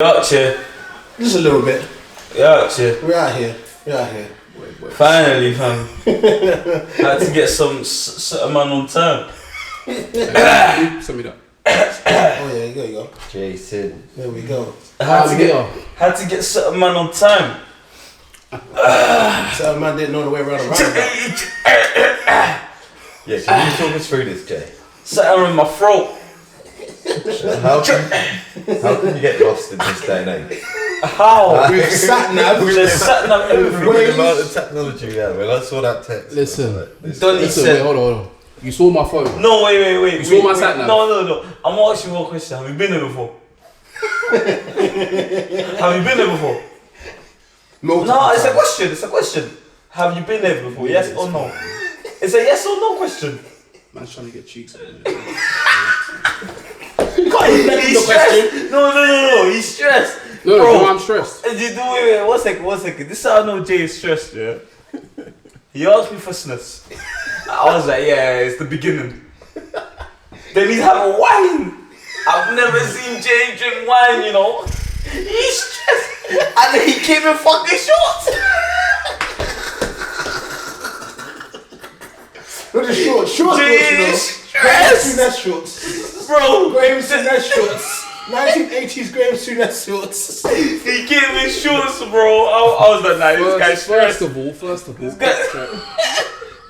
Out here. Just a little bit. Out here. We're out here. Wait. Finally, fam. Had to get some man on time. Send me that. Oh yeah, there you go. Jason. There we go. Had to get certain man on time. So man didn't know the way around the roundabout. Yeah, can you talk us through this, Jay? Something in my throat. How can you get lost in this day and age? How? With sat-nav. There's sat-nav everywhere. With the amount of technology we have, when I saw that text. Listen, Listen, hold on. You saw my phone? No, wait. You saw my sat-nav? No. I'm asking you one question. Have you been there before? Have you been there before? No, it's a question. Have you been there before? Yes or no? It's a yes or no question. Man's trying to get cheeks. You can't even let the question. No. He's stressed. No, Bro, I'm stressed. Wait, one second. This is how I know Jay is stressed, yeah? He asked me for snus. I was like, yeah, it's the beginning. Then he's having wine. I've never seen Jay drink wine, you know? He's stressed. And then he came in fucking shorts. Look at the shorts. Shorts, Jay is stressed. Graham Souness shorts. Bro. Graham Souness shorts. 1980s Graham Souness shorts. He came in shorts, bro. I was like, nah, this guy's stressed. First of all,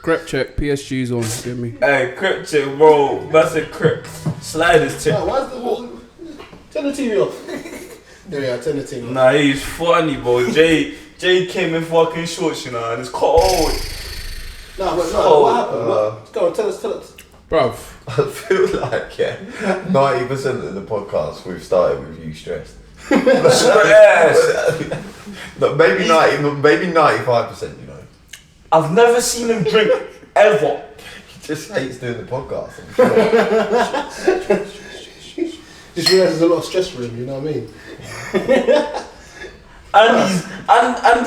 crep check. PSG's on. Give me. Hey, crep check, bro. That's a crep. Slide his check. Oh, why's the turn the TV off. There we are, turn the TV off. Nah, he's funny, bro. Jay came in fucking shorts, you know, and it's cold. Nah, but no, what happened? Go on, tell us. Bruv. I feel like, 90% of the podcast we've started with you stressed. Stressed. But maybe 95%, you know. I've never seen him drink, ever. He just hates doing the podcast, I'm sure. Just realised there's a lot of stress for him, you know what I mean? and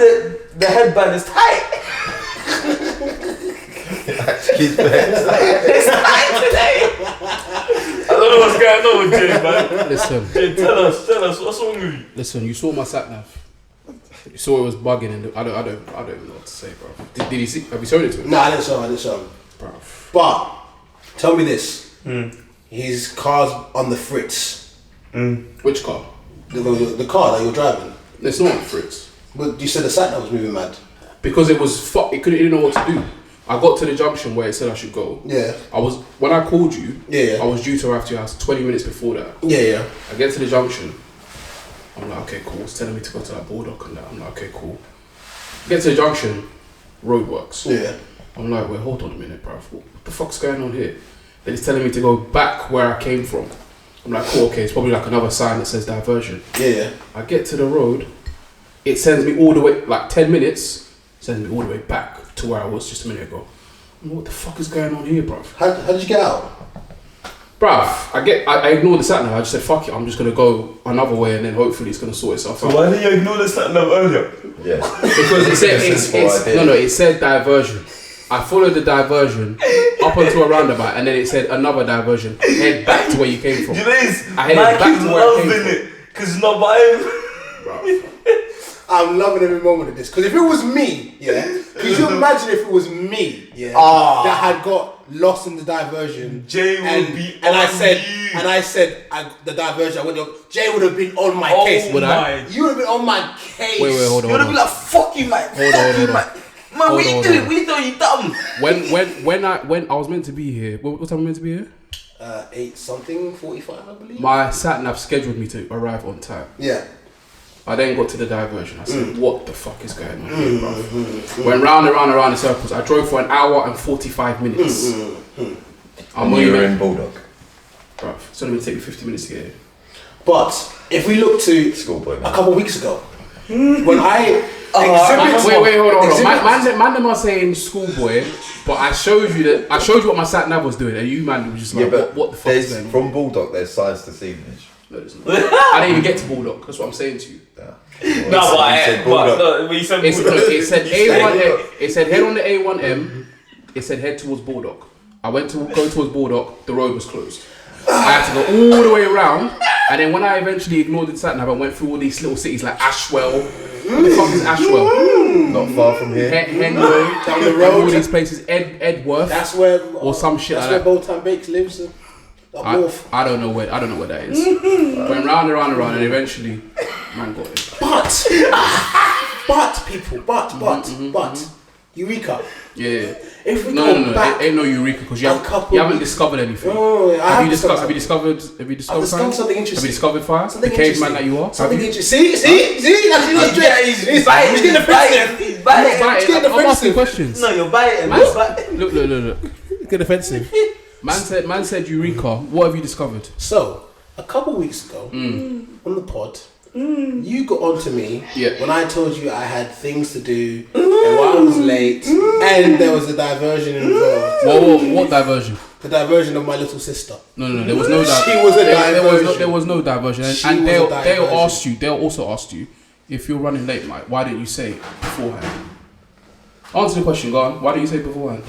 the headband is tight. His best. It's tight today. I don't know what's going on with Jay, man. Listen. Jay, tell us, what's wrong with you? Listen, you saw my sat-nav. You saw it was bugging, and I don't even know what to say, bro. Did you see? Have you shown it to him? Nah, I didn't show him. Bro. But tell me this: his car's on the fritz. Which car? The car that you're driving. It's not on Fritz. But you said the sat-nav was moving mad. Because it was it didn't know what to do. I got to the junction where it said I should go. Yeah. When I called you. Yeah. I was due to arrive to your house 20 minutes before that. Yeah. I get to the junction. I'm like, okay, cool. It's telling me to go to that Bulldog and that. I'm like, okay, cool. Get to the junction, roadworks. Yeah. I'm like, wait, hold on a minute, bruv. What the fuck's going on here? Then it's telling me to go back where I came from. I'm like, cool, okay, it's probably like another sign that says diversion. Yeah. I get to the road, it sends me all the way, like 10 minutes, sends me all the way back to where I was just a minute ago. I'm like, what the fuck is going on here, bruv? How did you get out? Bruv, I ignored the sat nav. I just said, fuck it, I'm just gonna go another way and then hopefully it's gonna sort itself out. Why did you ignore the sat-nav earlier? Yeah. Because it said, it said diversion. I followed the diversion up onto a roundabout and then it said another diversion. Head back to where you came from. You know, I headed back to where I came from. it, because it's not by him. Bruv. I'm loving every moment of this. Because if it was me, could you imagine if it was me, that had got lost in the diversion? Jay would be and on I said, you. And I said, the diversion, Jay would have been on my case. Would I? You would have been on my case. Wait, hold on. You would have been like, fuck you, man. Fuck you, man. Man, what you doing? We thought you dumb. When I was meant to be here, what time was I meant to be here? 8:45, I believe. My sat nav scheduled me to arrive on time. Yeah. I then got to the diversion. I said, what the fuck is going on here, bro? Went round and round in circles. I drove for 1 hour and 45 minutes. And you were in Bulldog. Bro, it's only going to take me 50 minutes to get here. But if we look to Schoolboy, a couple of weeks ago, when I wait, hold on. Man, them are saying schoolboy, but I showed you what my sat nav was doing, and you man were just like, what the fuck is going on? From Bulldog, there's signs to Stevenage. No, there's not. I didn't even get to Bulldog. That's what I'm saying to you. It said A1M. It said head on the A1M. It said head towards Bulldog. I went to go towards Bulldog. The road was closed. I had to go all the way around And then when I eventually ignored the sat nav and went through all these little cities like Ashwell. What the fuck is Ashwell? Not far from here. Henlow. Down the road. All these places. Edworth. That's where. Or some shit That's like where Bolton Bakes lives. Up north. I don't know where that is. Went round and round and round, and eventually, man got it. But people, but Eureka. Yeah. If we No, back, ain't no Eureka because you haven't discovered anything. Oh, Have you discovered I've discovered something interesting. Have you discovered fire? Something The caveman interesting. that you are. Something interesting. See, that's He's biting. He's getting defensive. He's biting. I'm asking questions. No, you're biting. Look. Get defensive. Man said Eureka. What have you discovered? So, a couple weeks ago, on the pod, you got onto me when I told you I had things to do and why I was late and there was a diversion involved. What diversion? The diversion of my little sister. No, there was no diversion. She was a diversion. There was no diversion. And they'll also ask you if you're running late, Mike. Why didn't you say it beforehand? Answer the question, go on. Why didn't you say it beforehand?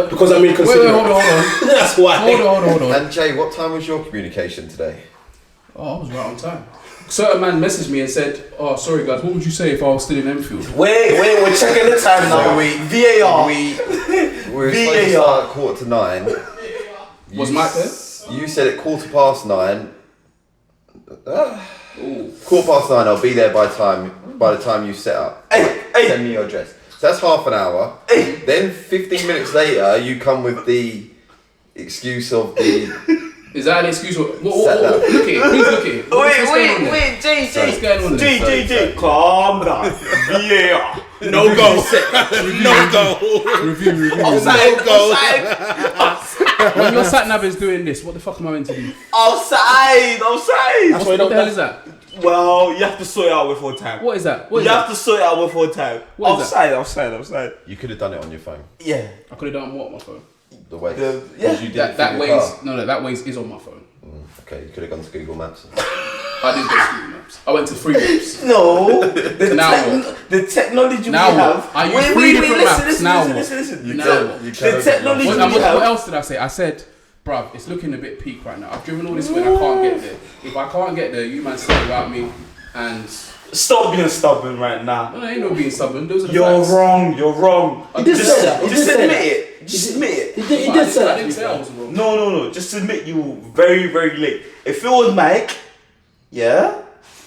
Because I'm inconsiderate. Wait, hold on. That's why. Hold on. And Jay, what time was your communication today? Oh, I was right on time. Certain man messaged me and said, "Oh, sorry guys, what would you say if I was still in Enfield?" Wait, we're checking the time now. VAR. We were supposed to start at 9:15. Was Mike there? You said at 9:15. 9:15. I'll be there by the time you set up. Hey. Send me your address. So that's half an hour. Then 15 minutes later, you come with the excuse of the. Is that an excuse? Look at it. Please look at it. Wait, Jay. What's going on there? Jay, calm down. VAR. No go. No go. Review. Offside. When your sat nav is doing this, what the fuck am I meant to do? Offside. What the hell is that? Well, you have to sort it out before time. What is that? You have to sort it out before time. Offside. You could have done it on your phone. Yeah. I could have done what on my phone? The Waze. Yeah. You did That Waze is on my phone. Okay, you could have gone to Google Maps. I didn't go to Google Maps. I went to free maps. No. The technology now we have. I use three different maps. Now what? Listen. The technology What we have. else did I say? I said, bruv, it's looking a bit peak right now. I've driven all this way and I can't get there. If I can't get there, you man stay without me and... Stop being stubborn right now. No, ain't no being stubborn. Those are the You're facts. wrong. He did say that. Just admit it. Just admit it. He did say I that. didn't say I was wrong. No. Just admit you were very, very late. If it was Mike, yeah,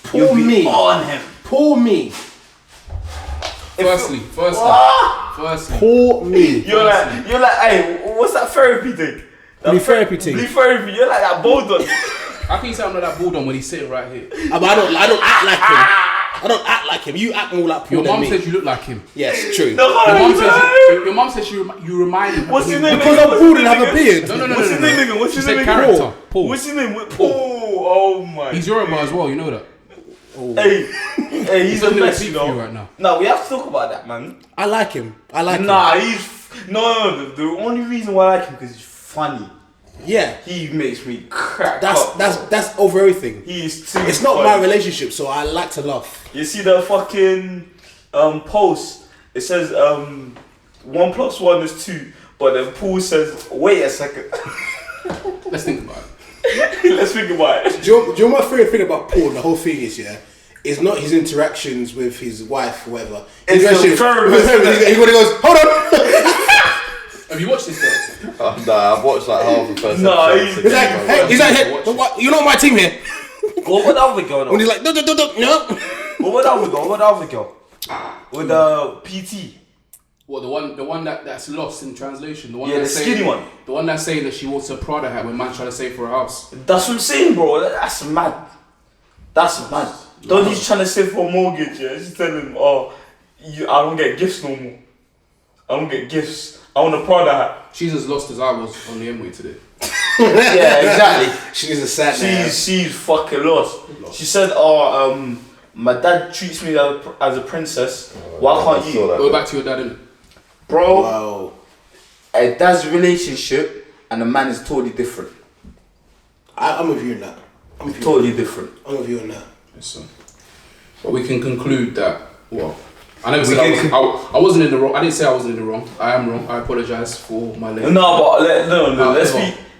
Poor me. on him. Poor me. Firstly. Poor me. You're like, hey, what's that therapy thing? Blue therapy thing. Blue therapy. You're like that bulldog. How can you say I'm not that bulldog when he's sitting right here? But I don't act like him. I don't act like him. You act more like Paul Your than mum me. said you look like him. Yes, true. Your mum says you remind him. What's his name? Because I'm bald and have a beard. No. What's his name again? What's She his said name character. again? Paul. What's his name? Paul. Oh my. He's Yoruba as well. You know that. Hey, he's a doesn't mess, speak you for know. you right now. No, we have to talk about that, man. I like him. Nah, he's no. The only reason why I like him because he's funny. Yeah. He makes me crack up. That's over everything. He is too. It's not funny. my relationship, so I like to laugh. You see the fucking post? It says 1 + 1 is 2, but then Paul says, "Wait a second." Let's think about it. Let's think about it. Do you know my favourite thing about Paul? The whole thing is, it's not his interactions with his wife or whatever. It's the therapist. He goes, hold on. Have you watched this though? Oh, no, I've watched like half the first No, episode. He's like, hey, you're not my team here. What would the other girl? When he's like, no. What would the other girl? With the PT. What the one that's lost in translation? The one Yeah, that's the saying, skinny one. The one that's saying that she wants a Prada hat when man trying to save for a house. That's what I'm saying, bro. That's mad. Don't he's trying to save for a mortgage? Yeah, she's telling him, I don't get gifts no more. I don't get gifts. I want a Prada hat. She's as lost as I was on the M-way today. Yeah, exactly. She's a sad man. She's fucking lost. She said, my dad treats me as a princess. Why can't you? Go back to your dad, innit? Bro, Wow. a dad's relationship and a man is totally different. I'm with you on that. Totally different. I'm with you on that. Yes, sir. But we can conclude that, well, I never said I wasn't in the wrong. I didn't say I wasn't in the wrong. I am wrong. I apologise for my late. No, but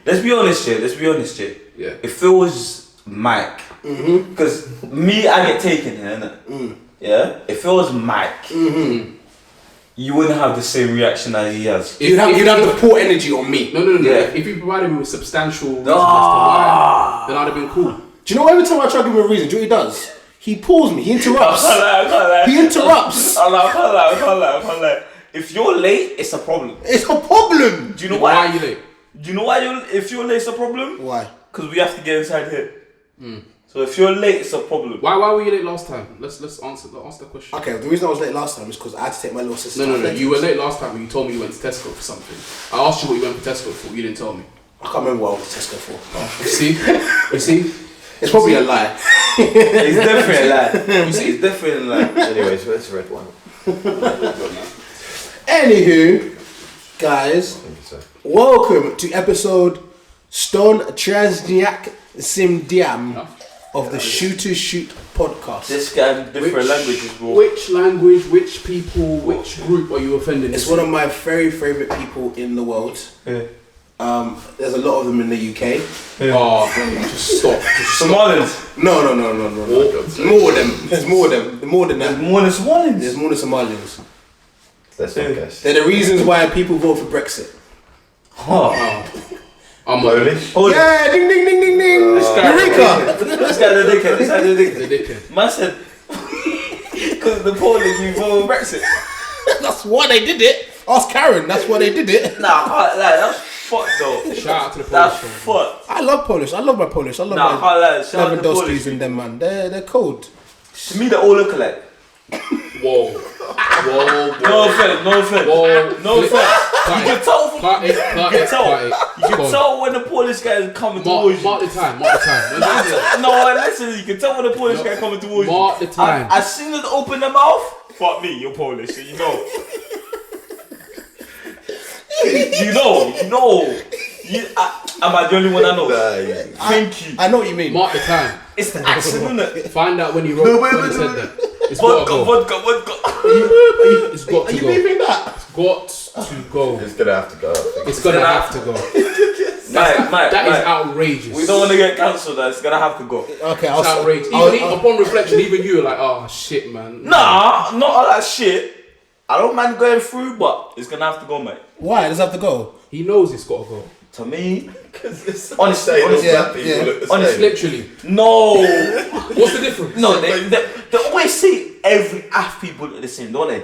let's be honest here. Yeah. If it was Mike, because me, I get taken here, innit? Yeah. If it was Mike, you wouldn't have the same reaction that he has. You'd have to pour energy on me. No. Yeah. If you provided me with substantial reasons as to why, then I'd have been cool. Do you know every time I try to give him a reason, do you know what he does? He pulls me. He interrupts. I can't lie. He interrupts. I can't lie. If you're late, it's a problem. It's a problem. Do you know why? Why are you late? Do you know why if you're late, it's a problem? Why? Because we have to get inside here. So if you're late, it's a problem. Why were you late last time? Let's answer the question. Okay, the reason I was late last time is because I had to take my little sister. No. You were late last time when you told me you went to Tesco for something. I asked you what you went to Tesco for. You didn't tell me. I can't remember what I went to Tesco for. You see? It's probably a lie. It's definitely a lie. You see, it's definitely a lie. Anyways, where's the red one? Anywho, guys, welcome to episode Stone Transniak Simdiam of the Shoot to Shoot podcast. This guy in different languages, bro. Which language, which people, which group are you offending? It's one of my very favourite people in the world. Yeah. There's a lot of them in the UK. Oh, just stop. Somalians. No. More of them. There's more of them. More than that. More than Somalians. There's more than Somalians. Let's not guess. They're the reasons why people vote for Brexit. I'm Polish? Yeah, ding ding ding ding ding. Eureka! This guy's a dickhead. Man said, because the Polish we vote for Brexit. That's why they did it. Ask Karen, that's why they did it. Nah, that's fucked though. Shout out to the Polish. That's fucked. I love Polish. I love my Polish. I love Nah, my shout out to the Polish. Lewandowski's and them, man. They're cold. To me, they all look alike. Whoa. No offense. You can tell from you can tell when the Polish guy is coming towards you. Mark the time. No, listen, you can tell when the Polish guy coming towards you. Mark the time. As soon as they open their mouth, fuck me, you're Polish, so you know. you know. Am I the only one I know? Thank you. I know what you mean. Mark the time. It's the accent, isn't it? Find out when he wrote when he said that. It's vodka. It's got to go. Are you beeping that? It's got to go. It's gonna have to go. It's gonna have to go. That is outrageous. We don't want to get cancelled. It's gonna have to go. Okay, It's outrageous. Upon reflection, even you are like, oh shit, man. Nah, not all that shit. I don't mind going through, but it's gonna have to go, mate. Why does it have to go? He knows it's gotta go. To me, Honestly, Literally. no. What's the difference? No, they always say every Af people look the same, don't they?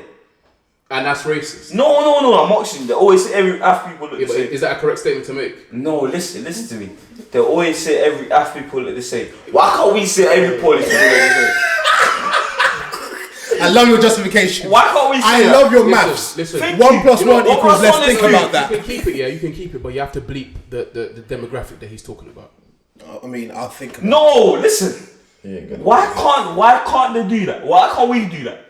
And that's racist. No, I'm asking. They always say every Af people look the same. Is that a correct statement to make? No, listen to me. They always say every Af people look the same. Why can't we say every Polish people look the same? I love your justification. Why can't we say I that? love your maths. Listen. 1 + 1 equals. Let's think about that. You can keep it, you can keep it, but you have to bleep the demographic that he's talking about. I mean, I'll think about it. No, listen. Why can't they do that? Why can't we do that?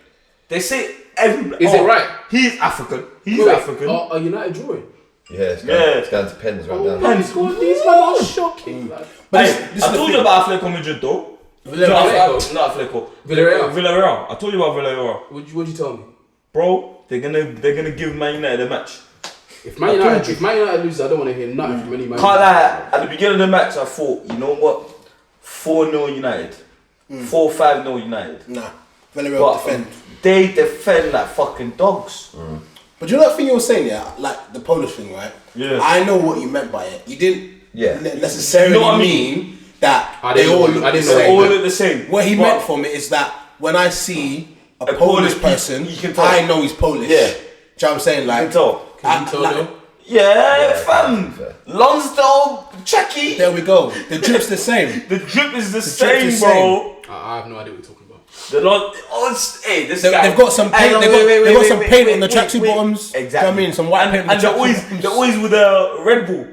They say every. Is it right? He's African. He's Wait, African. Are United drawing? Yeah, it's going to pens right now. Pens. These men are shocking. But Hey, I told you about Atletico Madrid though. Not Atletico. Villarreal. I told you about Villarreal. What'd you tell me? Bro, they're gonna give Man United a match. If Man United loses, I don't want to hear nothing from any Man Can't United. lie, at the beginning of the match I thought, you know what? 4-0 United. 4-5-0 United. Nah, Villarreal defend. They defend like fucking dogs. But you know that thing you were saying, yeah? Like the Polish thing, right? Yeah. I know what you meant by it. You didn't necessarily You know what I mean that I they didn't all know- look I the didn't know same. They all look the same. What he But- meant from it is that when I see a Polish person, you can tell. I know he's Polish. Yeah. Do you know what I'm saying? Like, You can tell. Can you tell though? Yeah, fam. Lonsdale, Czechie. there we go. The drip's the same. The drip is the drip's same, the bro. I have no idea what you're talking about. This They've guy. got some paint. They've got some paint on the tracksuit bottoms. Exactly. Do you know what I mean? Some white paint on And the tracksuit they're always with a Red Bull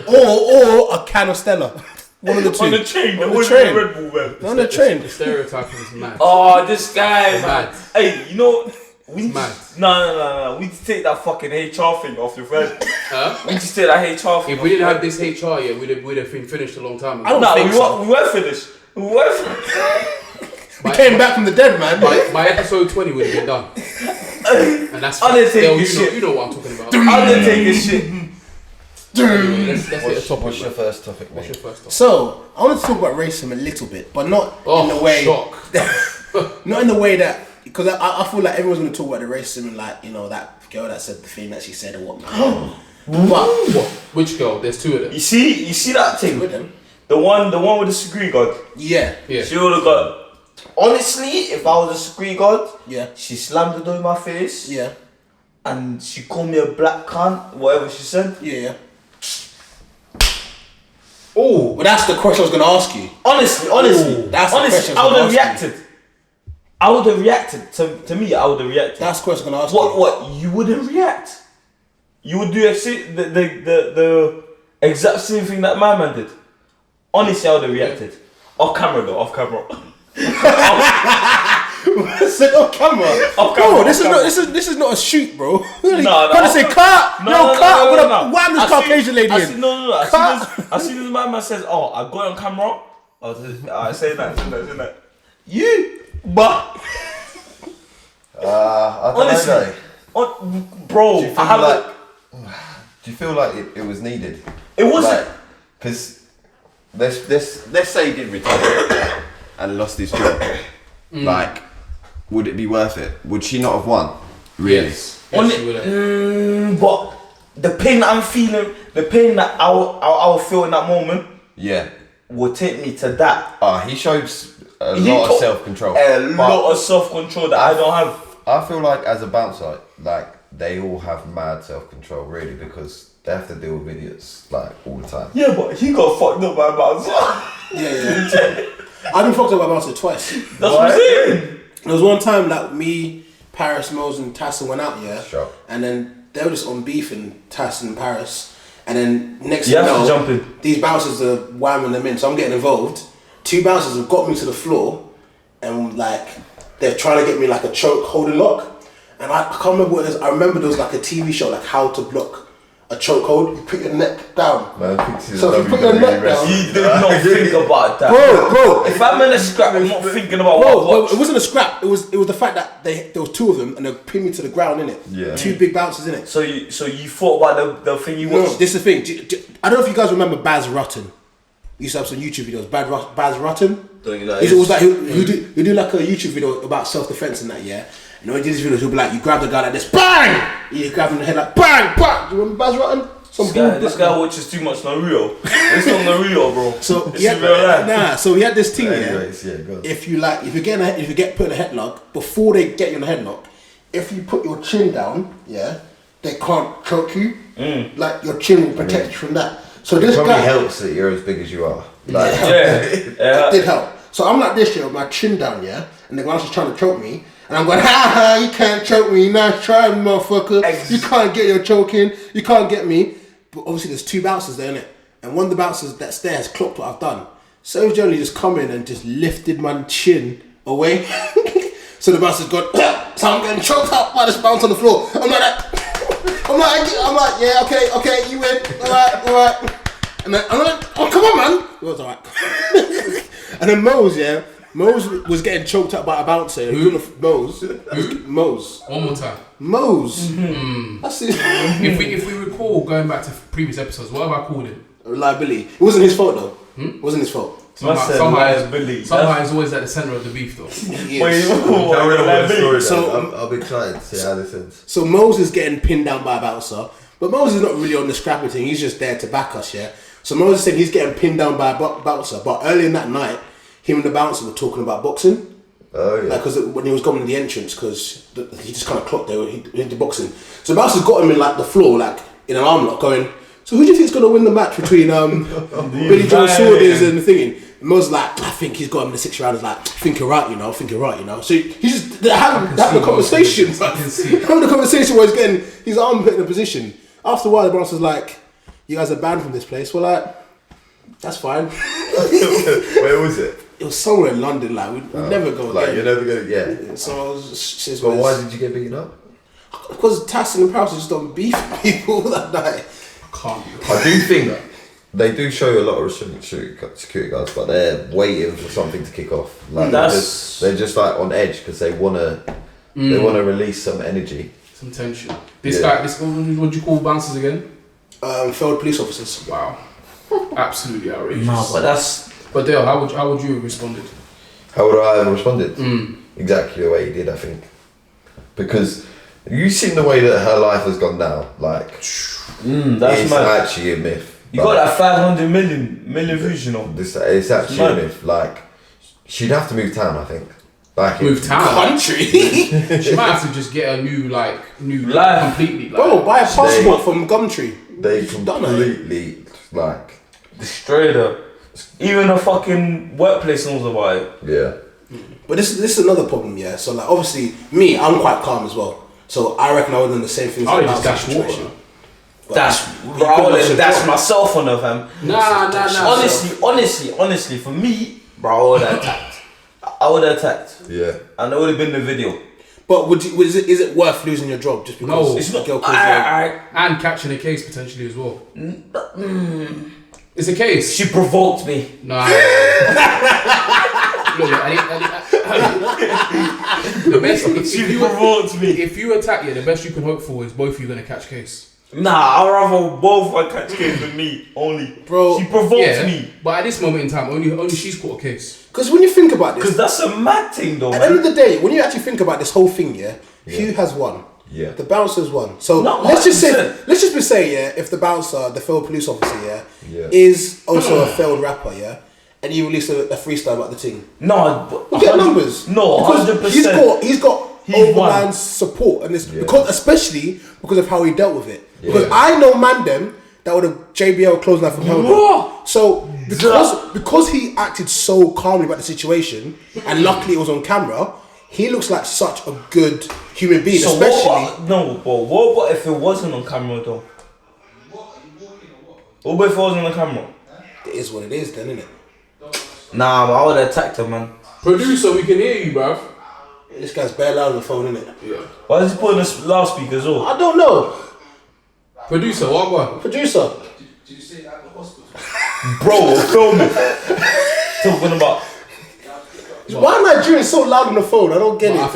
or a can of Stella. One of the two. on the train. They're On the always train. with a Red Bull, man. On the train. The stereotyping is mad. Oh, this guy, Mad. Hey, you know, we It's mad. No. We need to take that fucking HR thing off your friend. Huh? We need to take that HR thing. If we didn't have this HR yet, we'd have been finished a long time ago. I don't think so. we were finished. We We came back from the dead, man. By episode 20 would have been done. And that's Undertaker you shit. know what I'm talking about. Undertaker shit. Let's hit a topic. What's your first topic, mate? So I want to talk about racism a little bit, but not in the way. Not in the way that, because I feel like everyone's going to talk about the racism and like, you know, that girl that said the thing that she said or whatnot. But which girl? There's two of them. You see that thing with them? The one with the screen guard. Yeah. She would have got. Honestly, if I was a screen guard, yeah, she slammed the door in my face. Yeah. And she called me a black cunt, whatever she said. Yeah. Oh, well, that's the question I was going to ask you. Honestly, that's the question I would have reacted. I would have reacted. To me, I would have reacted. That's the question I was going to ask you. What? You wouldn't react? You would do the exact same thing that my man did. Honestly, I would have reacted. Off camera though, off camera. Said off camera. Off camera. Bro, this is not a shoot, bro. No, Gotta say cut. No, cut. I'm gonna wham this Caucasian lady in. No. As soon as my man says, "Oh, I got it on camera," I say that. You, but I don't know. Bro, do you feel like it was needed? It wasn't, because let's say he did retire and lost his job. Like, would it be worth it? Would she not have won? Really? Yes, she would have. But the pain that I'm feeling, the pain that I'll feel in that moment, will take me to that. He shows a lot of self-control. A lot of self-control that I don't have. I feel like as a bouncer, like, they all have mad self-control, really, because they have to deal with idiots, like, all the time. Yeah, but he got fucked up by a bouncer. Yeah. I've been fucked up by a bouncer twice. That's what I'm saying. There was one time that me, Paris, Mose and Tassin went out, Sure. and then they were just on beefing, Tassin and Paris, and then next thing you know, these bouncers are whamming them in, so I'm getting involved. 2 bouncers have got me to the floor, and like, they're trying to get me like a choke holding lock. And I can't remember what it is. I remember there was like a TV show, like how to block a chokehold. You put your neck down. So if you put your neck down, you did not think about that, bro. If I'm in a scrap, I'm not thinking about what. It wasn't a scrap. It was the fact that there was 2 of them and they pinned me to the ground, innit? Yeah. 2 big bouncers, innit? So you thought about the thing you watched? No, this is the thing. I don't know if you guys remember Baz Rutten. He used to have some YouTube videos. Baz Rutten. Don't you know? It was like he'll do like a YouTube video about self-defense and that, yeah. And when he did his videos, he'll be like, you grab the guy like this, bang! You grab him in the head like, bang, bang! Do you remember Baz Rutten? This guy watches too much Naruto. It's not Naruto, bro. So so he had this thing, Anyways, if you get put in a headlock, before they get you in a headlock, if you put your chin down, they can't choke you. Like your chin will protect you from that. So this probably guy helps that you're as big as you are. Like, it did help. So I'm like this with my chin down, and the guy's just trying to choke me. And I'm going, ha, you can't choke me. Nice try, motherfucker. You can't get your choking. You can't get me. But obviously there's 2 bouncers there, innit? And one of the bouncers that's there has clocked what I've done. So he's generally just come in and just lifted my chin away. So the bouncer's gone, so I'm getting choked up by this bounce on the floor. I'm like, yeah, okay, you win. All right. And then I'm like, oh, come on, man. It was all right. And then Mose was getting choked up by a bouncer. Mose. One more time. Mose. That's it. If we recall going back to previous episodes, what have I called him? Liability. It wasn't his fault though. It wasn't his fault. Somehow he's always at the centre of the beef though. I'll be excited to see how this ends. So Mose is getting pinned down by a bouncer, but Mose is not really on the scrapping thing. He's just there to back us, So Mose said he's getting pinned down by a bouncer, but earlier in that night, him and the bouncer were talking about boxing. Oh yeah. Like, because when he was going in the entrance, because he just kind of clocked there, he into boxing. So the bouncer's got him in like the floor, like in an arm lock, going, so who do you think's going to win the match between Billy Joe Saunders and the thingy? And Mo's like, I think he's got him in the 6th round. He's like, I think you're right, you know. So he's just having the conversation. Having the conversation where he's getting his arm put in a position. After a while, the bouncer's like, you guys are banned from this place. We're like, that's fine. Where was it? It was somewhere in London, like we'd never go like, again. You're never going to, yeah. So I was just, but why did you get beaten up? Because Tassin and Prowse just don't beef people that night. I do think they do show a lot of security guards, but they're waiting for something to kick off. Like they're just like on edge because they wanna release some energy, some tension. This guy, what do you call bouncers again? Failed police officers. Wow. Absolutely outrageous. No, but that's... But Dale, how would you have responded? How would I have responded? Exactly the way he did, I think. Because you've seen the way that her life has gone now. Like, that's it's mad. actually a myth. You got that 500 million views, you know. It's actually a myth. Like, she'd have to move town, I think. Like, Move town? Country? She might have to just get a new life completely. Bro, buy a passport from Gumtree. They She's done it. completely, like... Destroyed her. Even a fucking workplace knows about it. Yeah. But this is another problem, yeah. So like, obviously, me, I'm quite calm as well. So I reckon I would have done the same things. I would in just that dash situation. water. But That's myself on her, fam. Nah. Honestly, for me, bro, I would have attacked. Yeah. And it would have been the video. But is it worth losing your job just because No. It's not. girl calls And catching a case potentially as well. It's a case. She provoked me. Nah. Look, the best. She provoked me. If you attack, the best you can hope for is both of you gonna catch case. Nah, I'd rather both catch case than me only. Bro, she provoked me. But at this moment in time, only she's caught a case. Because when you think about this, Because that's a mad thing, though. at the end of the day, when you actually think about this whole thing, Hugh has won. Yeah. The bouncer's won. So Not let's just 100%. say, if the bouncer, the failed police officer, Yeah. is also a failed rapper, and you release a freestyle about the team. No, You get numbers. No, Because 100%. He's got Overland's support, and especially because of how he dealt with it. Because I know them that would have JBL closed knife from hell. So because he acted so calmly about the situation, and luckily it was on camera, he looks like such a good human being. So especially what about if it wasn't on camera though? What about if it wasn't on camera? it is what it is, then, isn't it? Nah, I would have attacked her, man. Producer, we can hear you, bruv. This guy's bare loud on the phone, isn't it? Yeah. Why is he putting a loudspeaker as well? I don't know. Producer, what one? Producer. Did you say at the hospital? Bro, film it. Talking about. Why am I doing so loud on the phone? I don't get it. I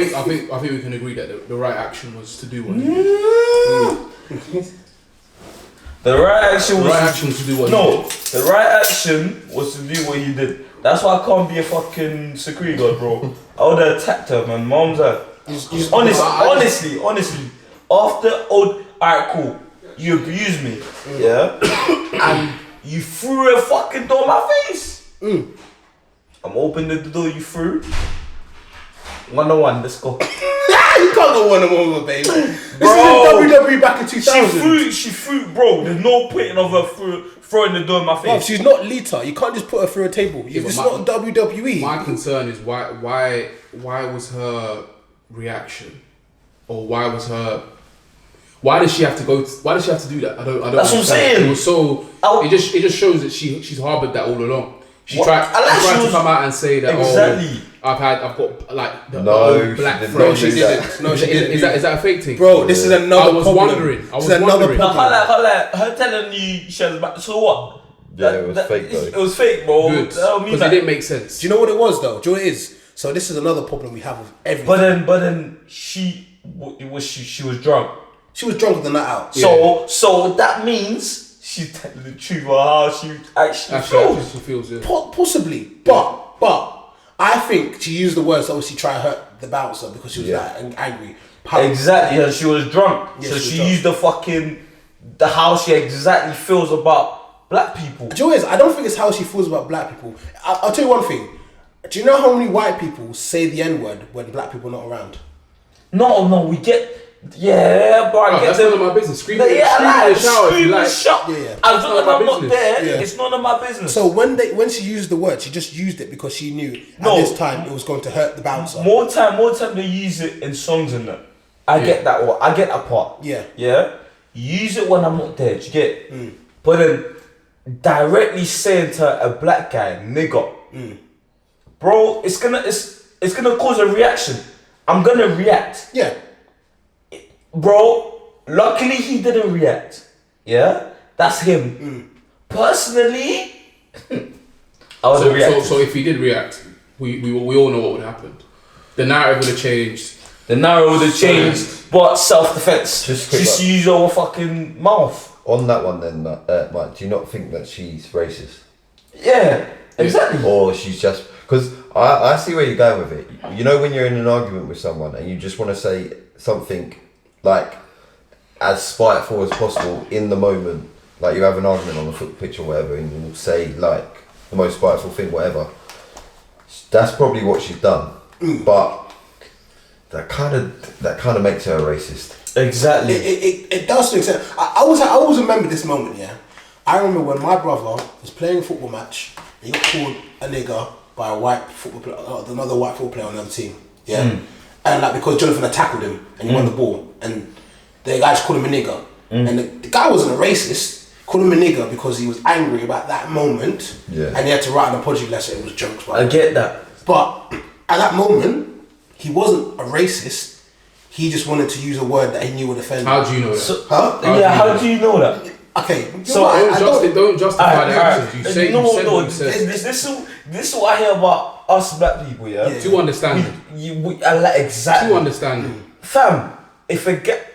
think we can agree that the right action was to do what he did. The right action was. The right action was to do what he No, did. the right action was to do what he did. That's why I can't be a fucking security guard, bro. I would have attacked her, man. Mom's like, honestly. Alright, cool. You abused me, yeah, and you threw a fucking door in my face. I'm opening the door you threw. 1-on-1, let's go. You can't go 1-on-1 with baby. This Bro, is WWE back in 2000. She threw, bro. There's no point of her throwing the door in my face. Bro, she's not Lita. You can't just put her through a table. It's not WWE. My concern is why was her reaction, or why did she have to go? Why did she have to do that? I don't. That's what I'm saying. It was so. It just shows that she's harbored that all along. She tried to come out and say that. Exactly. I've got like the black she did friend. not do that. No, she didn't. Is that a fake thing? Bro, this is another I was problem. wondering. This is another wondering. No, problem. her telling you she has back. So what? Yeah, it was fake though. It was fake, bro. Good. Because it didn't make sense. Do you know what it was though? Do you know what it is? So this is another problem we have with everything. But then she was drunk. She was drunk on the night out. So that means she's telling the truth about how she actually feels. She feels it. Possibly, but I think she used the words to obviously try to hurt the bouncer because she was angry. Exactly, and she was drunk. Yeah, so she was she drunk. used the how she exactly feels about black people. Do you know what it is? I don't think it's how she feels about black people. I'll tell you one thing. Do you know how many white people say the N-word when black people are not around? No, we get. Yeah, but I get that's none of my business. Scream in the shower if you like. Shut. Yeah. As long as I'm not business. there, Yeah. it's none of my business. So when she used the word, she just used it because she knew at this time it was going to hurt the bouncer. More time they use it in songs and that. I get that one. I get that part. Yeah. Yeah. Use it when I'm not there. Do you get? But then directly saying to a black guy, nigga, bro, it's gonna cause a reaction. I'm gonna react. Yeah. Bro, luckily he didn't react. Yeah? That's him. Personally, I would have reacted. So if he did react, we all know what would happen. The narrative would have changed. The narrow would have changed, but self-defense. Just Just use your fucking mouth. on that one then, Mike, do you not think that she's racist? Yeah, exactly. Or she's just... Because I see where you're going with it. You know when you're in an argument with someone and you just want to say something like as spiteful as possible in the moment, like you have an argument on the foot pitch or whatever, and you say like the most spiteful thing, whatever. That's probably what she's done, but that kind of makes her a racist. Exactly. It does make sense. I always remember this moment. Yeah, I remember when my brother was playing a football match. And he got called a nigger by a white football player, another white football player on the other team. Yeah, and like because Jonathan had tackled him and he won the ball, and the guy just called him a nigger, and the guy wasn't a racist. Called him a nigger because he was angry about that moment, and he had to write an apology letter. It was jokes. I get that, but at that moment, he wasn't a racist. He just wanted to use a word that he knew would offend. How do you know that? So, how do you know that? Okay, so don't justify the actions. You say This is what I hear about us black people. Yeah, to understand. Exactly. To understand. Fam, if I get,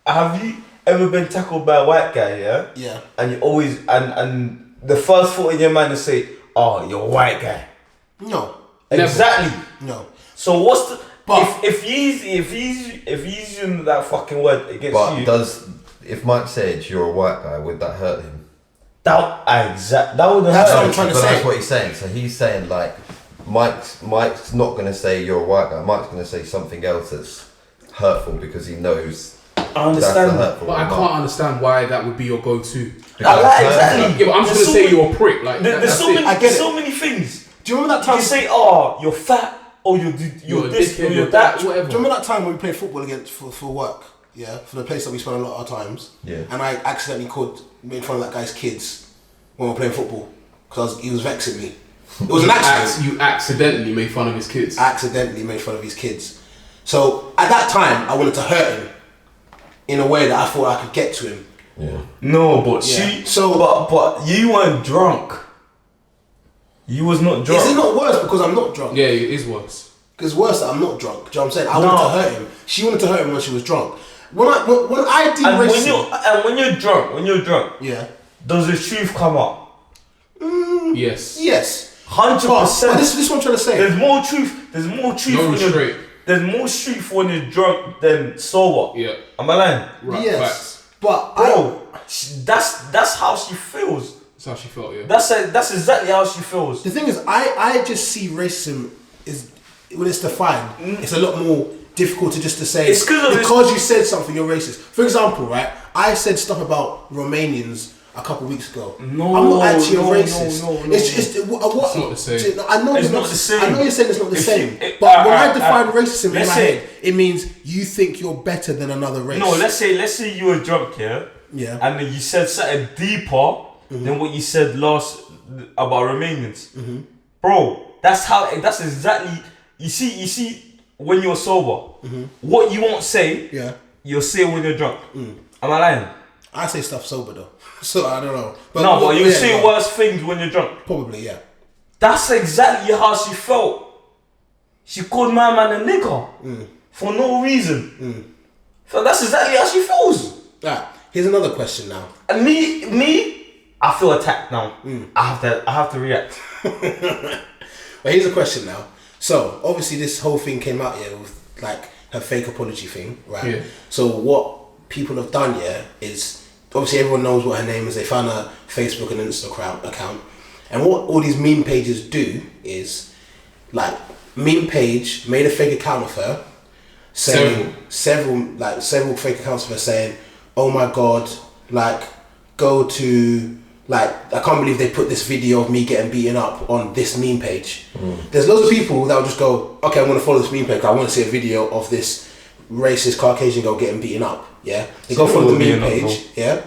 have you ever been tackled by a white guy? Yeah. Yeah. And you always and the first thought in your mind is say, "Oh, you're a white guy." No. Exactly. No. So what's the? But if he's using that fucking word against you, if Mike said you're a white guy, would that hurt him? That would. That's what I'm trying to say. That's what he's saying. So he's saying like, Mike's not gonna say you're a white guy. Mike's gonna say something else that's hurtful because he knows. I understand, but I can't understand why that would be your go-to. Exactly. Yeah, but I'm just gonna say you're a prick. Like there's so many things. Do you remember that time? You say, "Oh, you're fat." Oh, you're this, or you're that, whatever. Do you remember that time when we played football against for work? Yeah, for the place that we spent a lot of our times. Yeah. And I accidentally made fun of that guy's kids when we were playing football because he was vexing me. It was an accident. You accidentally made fun of his kids. I accidentally made fun of his kids. So at that time, I wanted to hurt him in a way that I thought I could get to him. Yeah. No, but but you weren't drunk. You was not drunk. Is it not worse because I'm not drunk? Yeah, it is worse. It's worse that I'm not drunk. Do you know what I'm saying? I wanted to hurt him. She wanted to hurt him when she was drunk. When I did racism, when you're drunk, yeah, does the truth come up? Yes. Yes. 100%. But this is what I'm trying to say. There's more truth. There's more truth. There's more truth when you're drunk than sober. Yeah. Am I lying? Right. Yes. Facts. But that's how she feels. That's how she felt, yeah. That's exactly how she feels. The thing is, I just see racism is when it's defined, it's a lot more difficult to say it's because you said something you're racist. For example, right? I said stuff about Romanians a couple of weeks ago. No, I'm not actually a racist. No. It's just it's not the same. I know it's not the same. I know you're saying it's not the same. But when I define racism in my head, it means you think you're better than another race. No, let's say you were drunk, yeah? Yeah. And then you said something deeper than what you said last about Romanians. Bro, that's exactly, you see when you're sober, what you won't say, you'll say when you're drunk. Am I lying? I say stuff sober though, so I don't know. But you say worse things when you're drunk. Probably, yeah. That's exactly how she felt. She called my man a nigger for no reason. So that's exactly how she feels. Alright, here's another question now. And me, I feel attacked now. I have to react. But here's a question now. So obviously this whole thing came out here with like her fake apology thing, right? Yeah. So what people have done here is obviously everyone knows what her name is. They found her Facebook and Instagram account, and what all these meme pages do is like meme page made a fake account of her, saying several fake accounts of her saying, "Oh my god, like go to." Like, I can't believe they put this video of me getting beaten up on this meme page. There's loads of people that will just go, okay, I'm going to follow this meme page. I want to see a video of this racist Caucasian girl getting beaten up. Yeah, they go follow the meme page. Yeah,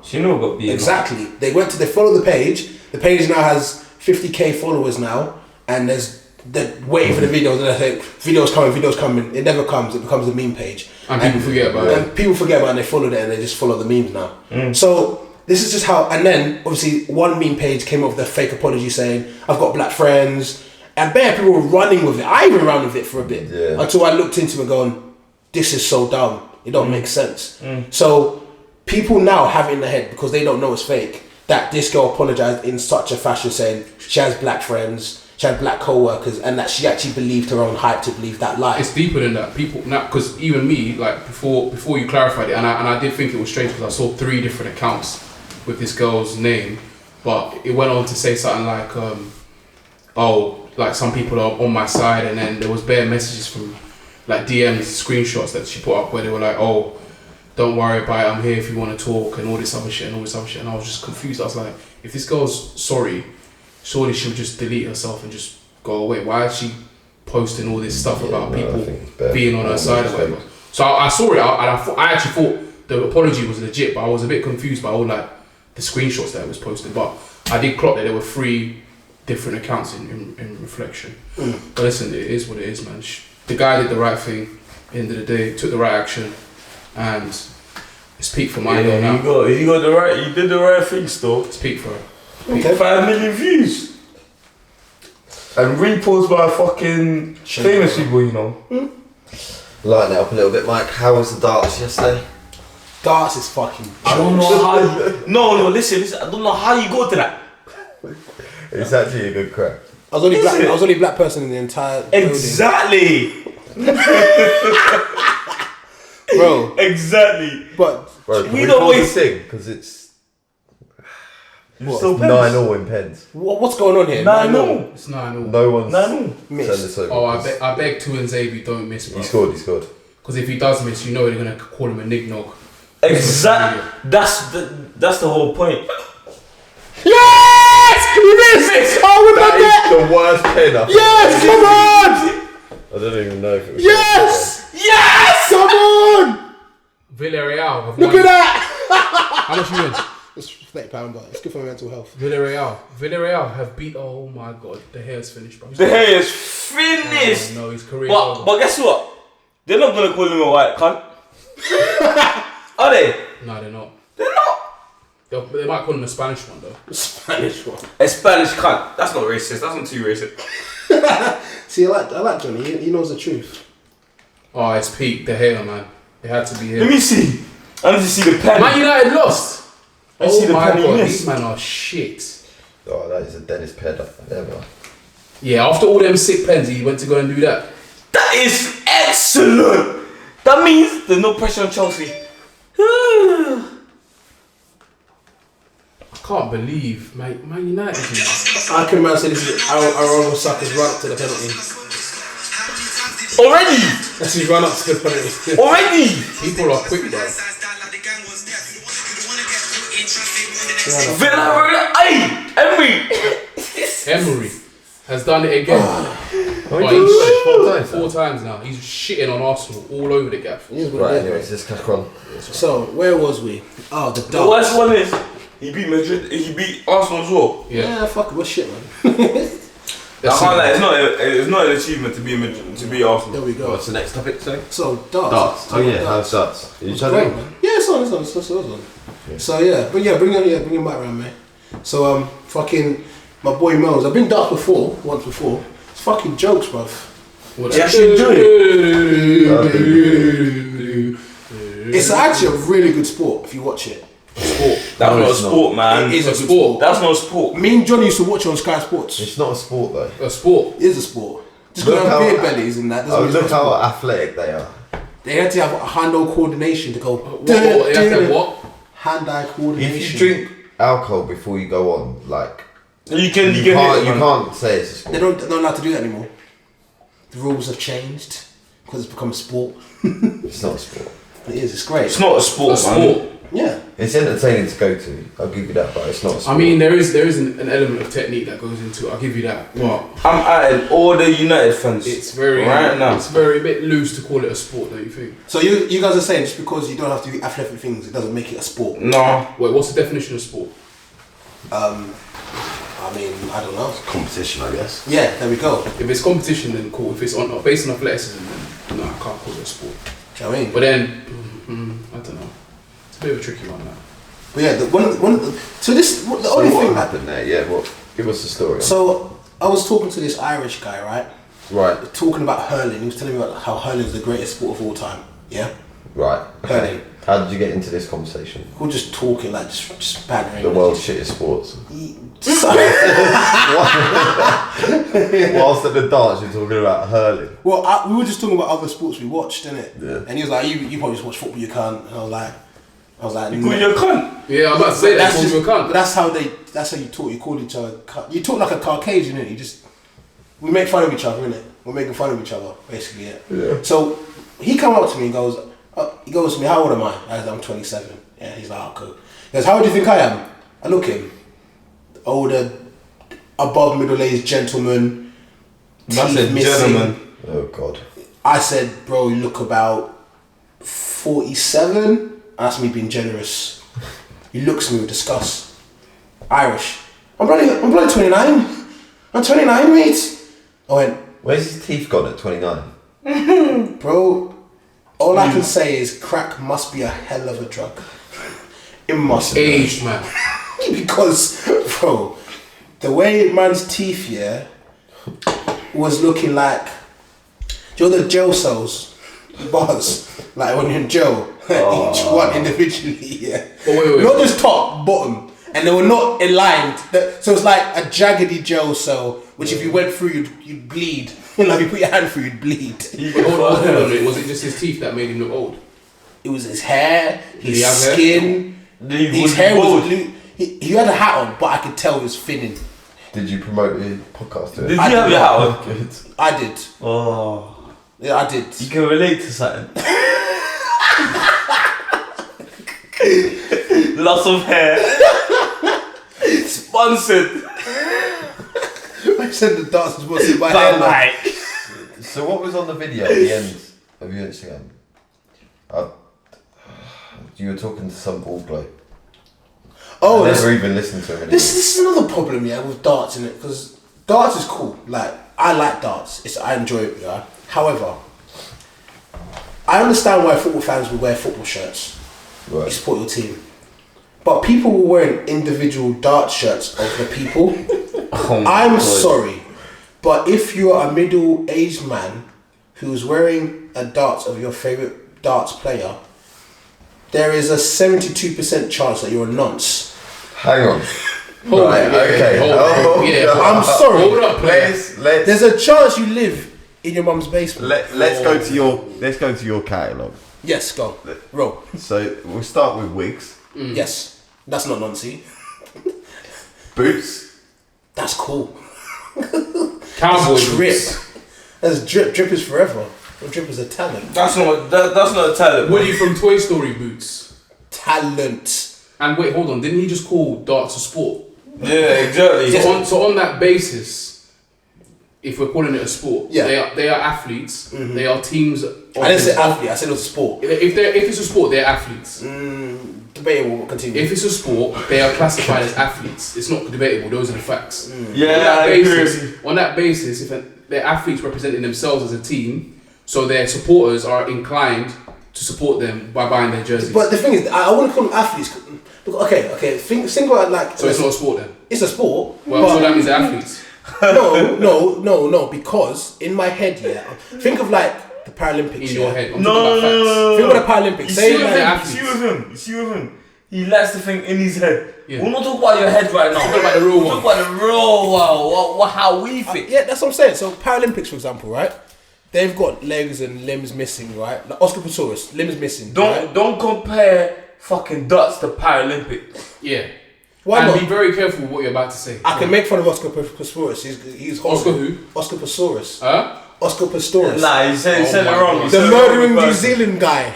She never got beaten exactly. Up. They follow the page. The page now has 50k followers now, and they're waiting for the videos. And they think videos coming. It never comes. It becomes a meme page, and people forget about it. And people forget about it, and they follow it, and they just follow the memes now. So. This is just how, and then obviously one meme page came up with a fake apology saying, I've got black friends, and bare people were running with it. I even ran with it for a bit until I looked into it going, this is so dumb. It don't make sense. So people now have it in their head because they don't know it's fake that this girl apologized in such a fashion saying she has black friends, she had black co-workers, and that she actually believed her own hype to believe that lie. It's deeper than that. People now, because even me, like before you clarified it, and I did think it was strange because I saw 3 different accounts with this girl's name, but it went on to say something like, like some people are on my side, and then there was bare messages from like DMs, screenshots that she put up where they were like, oh, don't worry about it, I'm here if you want to talk, and all this other shit, and I was just confused. I was like, if this girl's sorry, surely she'll just delete herself and just go away. Why is she posting all this stuff about people being on her side or whatever? So I saw it, and I actually thought the apology was legit, but I was a bit confused by all like the screenshots that it was posted. But I did clock that there were 3 different accounts in reflection. But listen, it is what it is, man. The guy did the right thing. End of the day, took the right action, and it's peak for my girl now. You did the right thing, still. It's peak for her. Okay. 5 million views. And repost by fucking famous people, you know. Lighten it up a little bit, Mike. How was the darts yesterday? Darts is fucking. I don't know how you... No, listen. I don't know how you go to that. It's actually a good crack. I was only black person in the entire building. Exactly. Bro. Exactly. But Bro, we don't waste thing because it's so 9-0 in pens. what's going on here? 9-0. It's 9-0. No one's 9-0. Missed. sent this over. Oh, I beg Tu and Xavier don't miss, bro. He scored. Because if he does miss, you know they're gonna call him a nignog. Exactly. That's the whole point. Yes! You missed! Oh, with my That is the worst pen I've Yes! Come on! I don't even know if it was. Yes! Yes! Come on! Villarreal have Look won. at that! How much you win? It's £30, but it's good for my mental health. Villarreal have beat. Oh my god, the hair's finished, bro. The hair is finished. Oh, no, his career's over. But guess what? They're not gonna call him a white cunt. Are they? No, they're not. They're not. They might call him a Spanish one though. Spanish one. A Spanish cunt. That's not racist. That's not too racist. See, I like Johnny. He knows the truth. Oh, it's peak. The hair, man. It had to be him. Let me see. I need to see the pen. Man United lost. I see the my pen he god, missed. these men are shit. Oh, that is a Dennis pen ever. Yeah, after all them sick pens, he went to go and do that. That is excellent. That means there's no pressure on Chelsea. I can't believe Man United. I can imagine this is Aaron Saka's run up to the penalty. Already. That's his run up to the penalty. Already. People are quick, bro. Villarreal. Hey, Emery has done it again. Oh, he's done it 4 times. 4 times now. He's shitting on Arsenal all over the gaff. Right, anyways, let's crack on. So, where was we? Oh, the The worst one is he beat Madrid. He beat Arsenal as well. Yeah, fuck it, what's shit, man. I can't lie. It's not an achievement to be Arsenal. There we go. What's the next topic, sorry? So, darts. Darts. Oh yeah, how's darts? You trying Great, to? man. Yeah, it's on. Yeah. So yeah, bring your mic around, man. So fucking my boy Mel's. I've been darts before, once before. It's fucking jokes, bruv. What You actually enjoy it. It's actually a really good sport if you watch it. That's not a sport, man. It is a It's good a sport. That's not a sport. Me and Johnny used to watch it on Sky Sports. It's not a sport though. A sport. It is a sport. Just Look because how- beer bellies and that. doesn't Oh, mean it's look not a how sport. athletic they are. They had to have hand-eye coordination to go. What? You have to have what? Hand-eye coordination. If you drink alcohol before you go on, like You can you hit it, man. can't say it's a sport. They're not allowed to do that anymore. The rules have changed because it's become a sport. It's not a sport. It is. It's great. It's not a sport, A man. sport. Yeah. It's entertaining to go to. I'll give you that, but it's not a sport. I mean, there is an element of technique that goes into it. I'll give you that. But I'm adding all the United fans. it's very right now. It's very a bit loose to call it a sport, don't you think? So you guys are saying just because you don't have to do athletic things, it doesn't make it a sport. No. Wait, what's the definition of sport? I mean, I don't know. competition, I guess. Yeah, there we go. If it's competition, then cool. If it's based on athleticism, then no, I can't call it a sport. Do you know what I mean? But then, I don't know. It's a bit of a tricky one now. But yeah, the So only what thing. happened there? Yeah, what? Give us the story. So I was talking to this Irish guy, right? Right, Talking about hurling. He was telling me about how hurling is the greatest sport of all time. Yeah, right. hurling. How did you get into this conversation? We're just talking, like just bantering. The world's shittest sports. Yeah. Whilst at the dance, you're talking about hurling. Well, we were just talking about other sports we watched, innit? Yeah. And he was like, "You probably just watch football, you can't." And I was like, You call you a cunt. Yeah, I'm about to say That's that. just, You can't. but that's how you talk. You call each other. You talk like a Caucasian, innit? We make fun of each other, innit? We're making fun of each other, basically. Yeah. So he come up to me and goes, to me, "How old am I?" I said, "I'm 27." Yeah. He's like, "Oh, cool." He goes, "How old do you think I am?" I look him, older, above middle-aged gentleman. That's a teeth missing. gentleman. Oh God. I said, "Bro, you look about 47." That's me being generous. He looks at me with disgust. Irish. I'm bloody 29. I'm 29, mate. I went, Where's his teeth gone at 29? "Bro, all I can say is crack must be a hell of a drug. It must be." Aged, man. Because, bro, the way man's teeth, yeah, was looking like, do you know the jail cells? Bars. Like when you're in jail. Each one individually, yeah. But wait. Not just top, bottom. And they were not aligned. So it's like a jaggedy jail cell, which if you went through, you'd bleed. Like if you put your hand through, you'd bleed. Hold on. Was it just his teeth that made him look old? It was his hair, his he have hair? skin. His hair was he had a hat on, but I could tell he was thinning. Did you promote the podcast to it? Did you have your hat on? Good. I did. Oh. Yeah, I did. You can relate to something. Lots of hair. Sponsored. I said the dance was sponsored by But hair. like. So what was on the video at the end of your Instagram? You were talking to some bald bloke. Oh, I this, never even listened to him. this is another problem, yeah, with darts in it, because darts is cool. Like I like darts. I enjoy it. Yeah. However, I understand why football fans would wear football shirts. You Right. support your team. But people were wearing individual dart shirts of the people. Oh my I'm God. sorry, but if you're a middle-aged man who's wearing a dart of your favourite darts player, there is a 72% chance that you're a nonce. Hang on. Hold Right, on, yeah, okay. hold on, Oh, yeah. God. I'm sorry. Hold up, Let's There's a chance you live in your mum's basement. let's go to your catalogue. Yes, go. Roll. So we'll start with wigs, Yes. That's not noncy. boots. That's cool. Cowboy Drip. boots. That's drip. Drip is forever. Drip is a talent. That's not a talent. Woody from Toy Story boots. Talent. And wait, hold on. Didn't he just call darts a sport? Yeah, exactly. So on that basis, if we're calling it a sport, Yeah. they are athletes. They are teams. I didn't say athlete. I said it was a sport. If it's a sport, they're athletes. Debatable. Continue. If it's a sport, they are classified as athletes. It's not debatable. Those are the facts. Yeah, I agree with you. On that basis, they're athletes representing themselves as a team, so their supporters are inclined to support them by buying their jerseys. But the thing is, I want to call them athletes. Okay. Think about it like. So it's not a sport then. It's a sport. Well, so but that means they're athletes. no. Because in my head, yeah, think of like the Paralympics. In your yeah? head. I'm No, talking about facts. Think of the Paralympics. You Say see with like, they're him. athletes. You see with him. He likes to think in his head. Yeah. We're not talking about your head right now. Talk about the real We're one. talking about the real one. How we think. yeah, that's what I'm saying. So Paralympics, for example, right? They've got legs and limbs missing, right? Like Oscar Pistorius, limbs missing. right? Don't compare fucking darts to Paralympics. Yeah. Why and not? be very careful what you're about to say. I can make fun of Oscar Pistorius. He's horrible. Oscar who? Oscar Pistorius. Huh? Oscar Pistorius. Nah, you said Oh it my wrong. God. You The said it wrong murdering New person. Zealand guy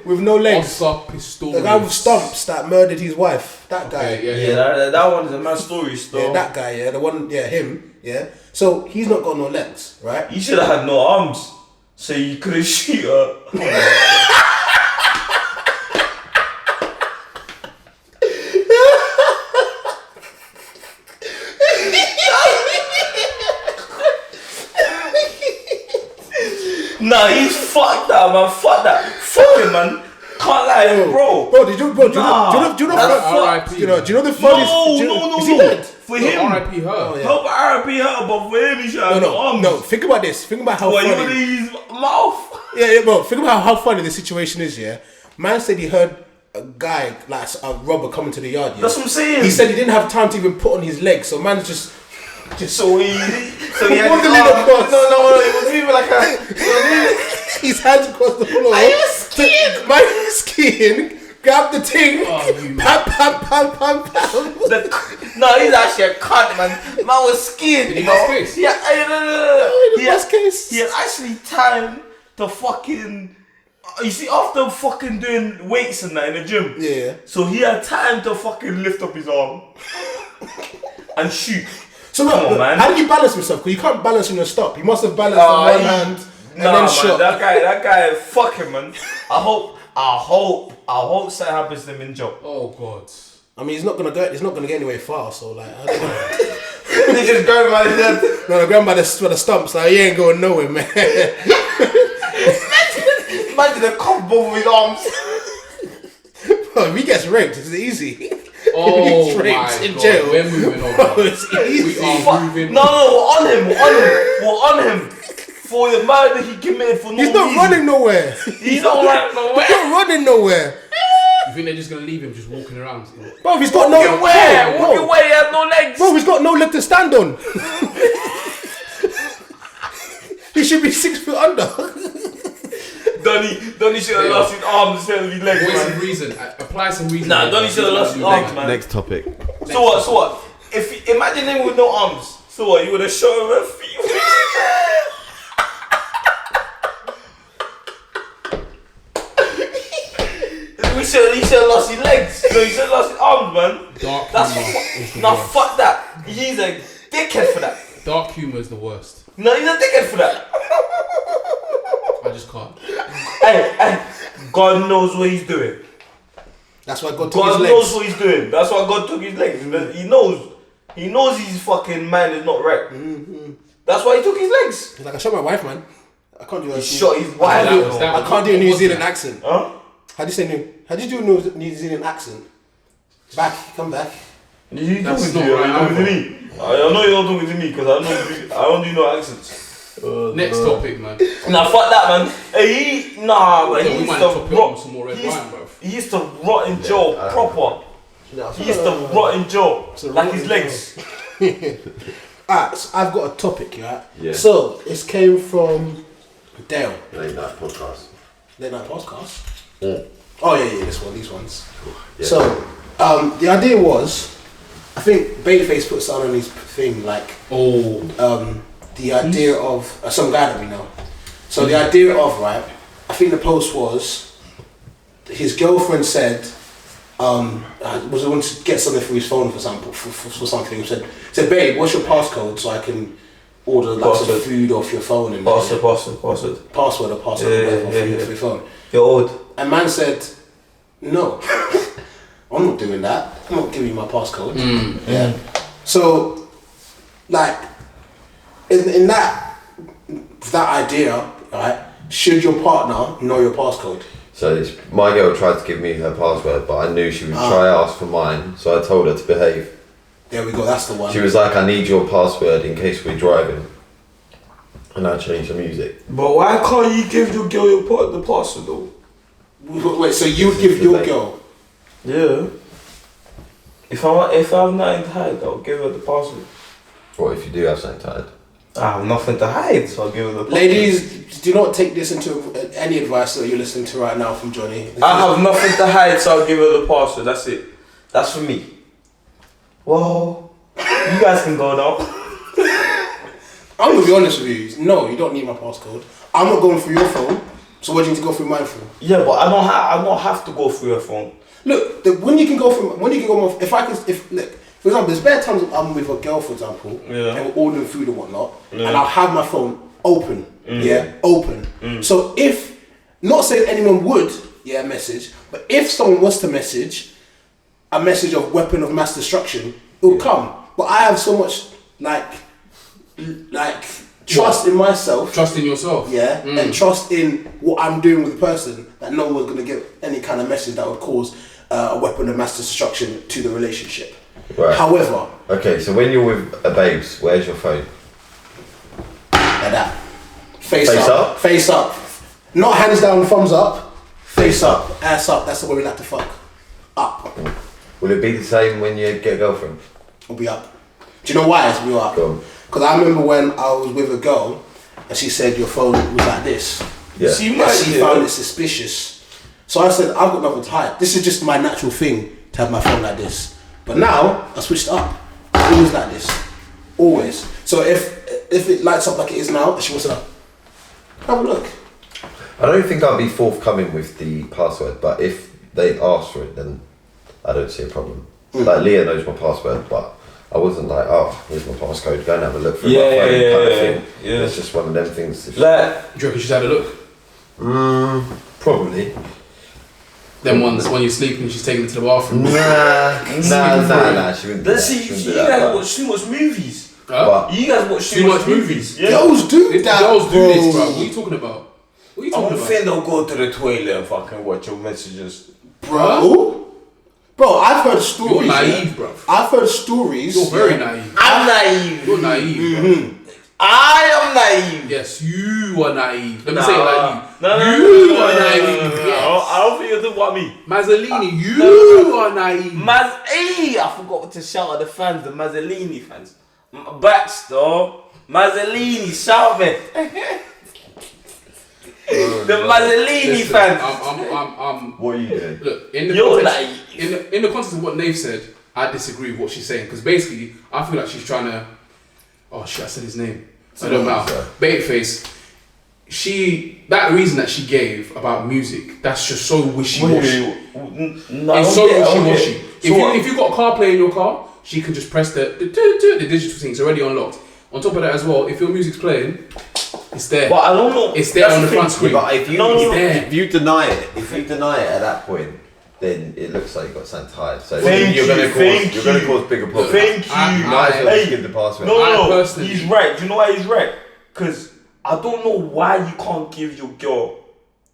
with no legs. Oscar Pistorius. The guy with stumps that murdered his wife. That guy. Okay, Yeah, that one is a mad story still. Yeah, that guy, yeah, the one, yeah, him, yeah. So he's not got no legs, right? You should have had no arms, so you couldn't shoot her. Nah, he's fucked that, man. Fuck that. Fuck him, man. Can't lie, bro. Bro, do you know R.I.P. do you know the funniest? Is he dead? For him. R.I.P. her. Oh, yeah. Help R.I.P. her, but for him, he should have no arms. No. Think about this. Think about how What, you want to funny. use his mouth? Yeah, bro. Think about how funny the situation is. Yeah, Man said he heard a guy, like a robber, coming to the yard. Yeah? That's what I'm saying. He said he didn't have time to even put on his legs, so man's just So he had waddling his arm. across. No, it was even like a. his hands across the floor. Are you skiing? Man was skiing. Grab the thing. Oh, Pam. No, he's actually a cunt, man. Man was skiing. Did he bust case? Yeah, no. He bust case. He had actually time to fucking. You see, after fucking doing weights and that in the gym. Yeah. So he had time to fucking lift up his arm and shoot. So Come on, man. how did you balance yourself? Because you can't balance when you stop. You must have balanced on one hand and then man, shot. that guy, fuck him, man. I hope something happens to him in jail. Oh God. I mean, he's not gonna get anywhere far. So like, I don't know. He just going by his head. No, the grandma by the stumps. Like, he ain't going nowhere, man. Imagine the cop both of his arms. Bro, if he gets raped, it's easy. Oh He's my raped in God. jail. We're moving on. Bro, it's easy. We are moving. No, we're on him. For the murder he committed for no He's not reason. running nowhere. He's not running nowhere. He's not running nowhere. You think they're just gonna leave him just walking around? Bro, he's got no Walking where? He has no legs. Bro, he's got no leg to stand on. He should be 6 foot under. Donny should have lost his arms instead of his legs, What's man. the reason? Apply some reason. Nah, Donny should have lost his arms, man. Next topic. So what? If imagine him with no arms. So what? You would have shot him with feet. He should have lost his legs. No, he should have lost his arms, man. Dark That's humour is the no, worst. fuck that. He's a dickhead for that. Dark humour is the worst. No, he's a dickhead for that. I just can't. Hey, God knows what he's doing. That's why God took God his knows legs. what he's doing. That's why God took his legs. He knows. He knows his fucking mind is not right. That's why he took his legs. He's like, I shot my wife, man. I can't do that. He shot his wife. I can't do a New Zealand accent. Huh? How do you say How do you do a New Zealand accent? Come back. You That's talking to not you, right you talking to either. me. I know you're not talking to me because I don't do no accents. Next topic, man. Nah, fuck that, man. Hey, but Yeah, he we used might to have to put on rot. some more red He used- wine, bruv. He used to rot in jail proper. He used to rot in jail like his legs. Alright, so I've got a topic, right? Yeah. So, this came from Dale. Late night podcast. Late night podcast. Mm. Oh yeah, these ones. Yeah. So, the idea was, I think Babyface put something on his thing, like, the idea of some guy that we know. So the idea of, right, I think the post was his girlfriend said was wanting to get something for his phone for example for something. He said, babe, what's your passcode so I can order like some food off your phone and Password. password or password or whatever for your phone. You're old. And man said, no, I'm not doing that. I'm not giving you my passcode. Yeah. So, like, in that idea, right, should your partner know your passcode? So my girl tried to give me her password, but I knew she would try ask for mine, so I told her to behave. There we go, that's the one. She was like, I need your password in case we're driving. And I changed the music. But why can't you give your girl the password though? Wait, so you would give your girl? Yeah. If I have nothing to hide, I'll give her the password. What if you do have something tied? I have nothing to hide, so I'll give her the password. Ladies, do not take this into any advice that you're listening to right now from Johnny. I have nothing to hide, so I'll give her the password. That's it. That's for me. Well, you guys can go now. I'm gonna be honest with you. No, you don't need my passcode. I'm not going through your phone. So what do you need to go through mine for? Yeah, but I don't have to go through your phone. Look, when you can go, if look, for example, there's bare times I'm with a girl, for example, Yeah. and we're ordering food and whatnot, Yeah. and I'll have my phone open, open. So if, not saying anyone would, message, but if someone was to message a message of weapon of mass destruction, it will come. But I have so much like trust in myself. Trust in yourself. Yeah, and trust in what I'm doing with the person that no one's going to get any kind of message that would cause a weapon of mass destruction to the relationship. Right. However, Okay, so when you're with a babes, where's your phone? like that, face Face up, up? face up, not hands down, thumbs up, Face up, ass up. That's the way we like to fuck. Up. Will it be the same when you get a girlfriend? It'll be up. Do you know why it's be up? Go on. Because I remember when I was with a girl and she said your phone was like this. Yeah. She Found it suspicious. So I said, I've got nothing to hide. This is just my natural thing to have my phone like this. But now I switched it up. Always like this. Always. So if it lights up like it is now, she wants to have a look. I don't think I'll be forthcoming with the password, but if they ask for it, then I don't see a problem. Like Leah knows my password, but I wasn't like, oh, here's my passcode, go and have a look through my phone kind of thing. Yeah. It's just one of them things. Like, Do you reckon she's had a look? Probably. Them ones when you're sleeping, she's taking it to the bathroom. Nah, she wouldn't do that. see, She wouldn't do you that, guys but- watch too much movies. Huh? but You guys watch too much movies. Yeah. Girls do that, Girls do bro. this, bro. What are you talking about? What are you I talking don't about? think they'll go to the toilet and fucking watch your messages. Bro, I've heard stories. You're naive, bro. I've heard stories. You're very naive. I'm naive. You're naive, I am naive. bro. Yes, you are naive. Let me say it like you. No, You are naive. I Yes. don't think you're talking about me. Mazzolini, you are naive. I forgot to shout at the fans, the Mazzolini fans. Baxter, Mazzolini, shout me. The Mazzolini Listen, fans. What are you doing? Look, in the context of what Nave said, I disagree with what she's saying because basically I feel like she's trying to. Oh shit! I said his name. I don't know. Baitface. That reason that she gave about music, that's just so wishy-washy. It's so wishy-washy. If you got CarPlay in your car, she can just press the digital thing. It's already unlocked. On top of that as well, if your music's playing, it's there. But I don't know. It's there on the front screen. But if you, No, no, no. if you deny it, at that point, then it looks like you've got something to hide. So Thank you're going you, to thank cause you. bigger problems. Thank I- you. You might as well Hey, just give the password. No, I no, personally- he's right. Do you know why he's right? Because I don't know why you can't give your girl,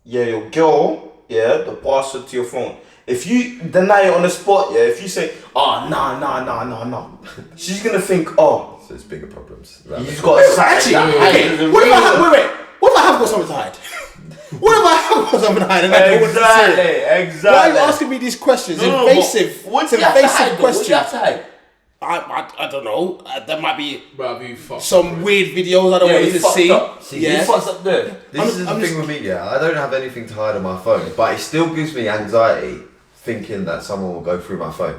the password to your phone. If you deny it on the spot, if you say, oh, nah, she's gonna think, oh, So it's bigger problems. he's got a Actually, side. what if I have got something to hide? What if I have got something to hide and I don't want to say it? Exactly. Why are you asking me these questions? No, Invasive. but what It's do you have to invasive hide, though? What do you have questions. to hide? I don't know. There might be Bro, you fucked. some weird videos I don't want you you to fucked see. up. See, You Yeah. fucked up there. This is the I'm thing just- with me, I don't have anything to hide on my phone, but it still gives me anxiety thinking that someone will go through my phone.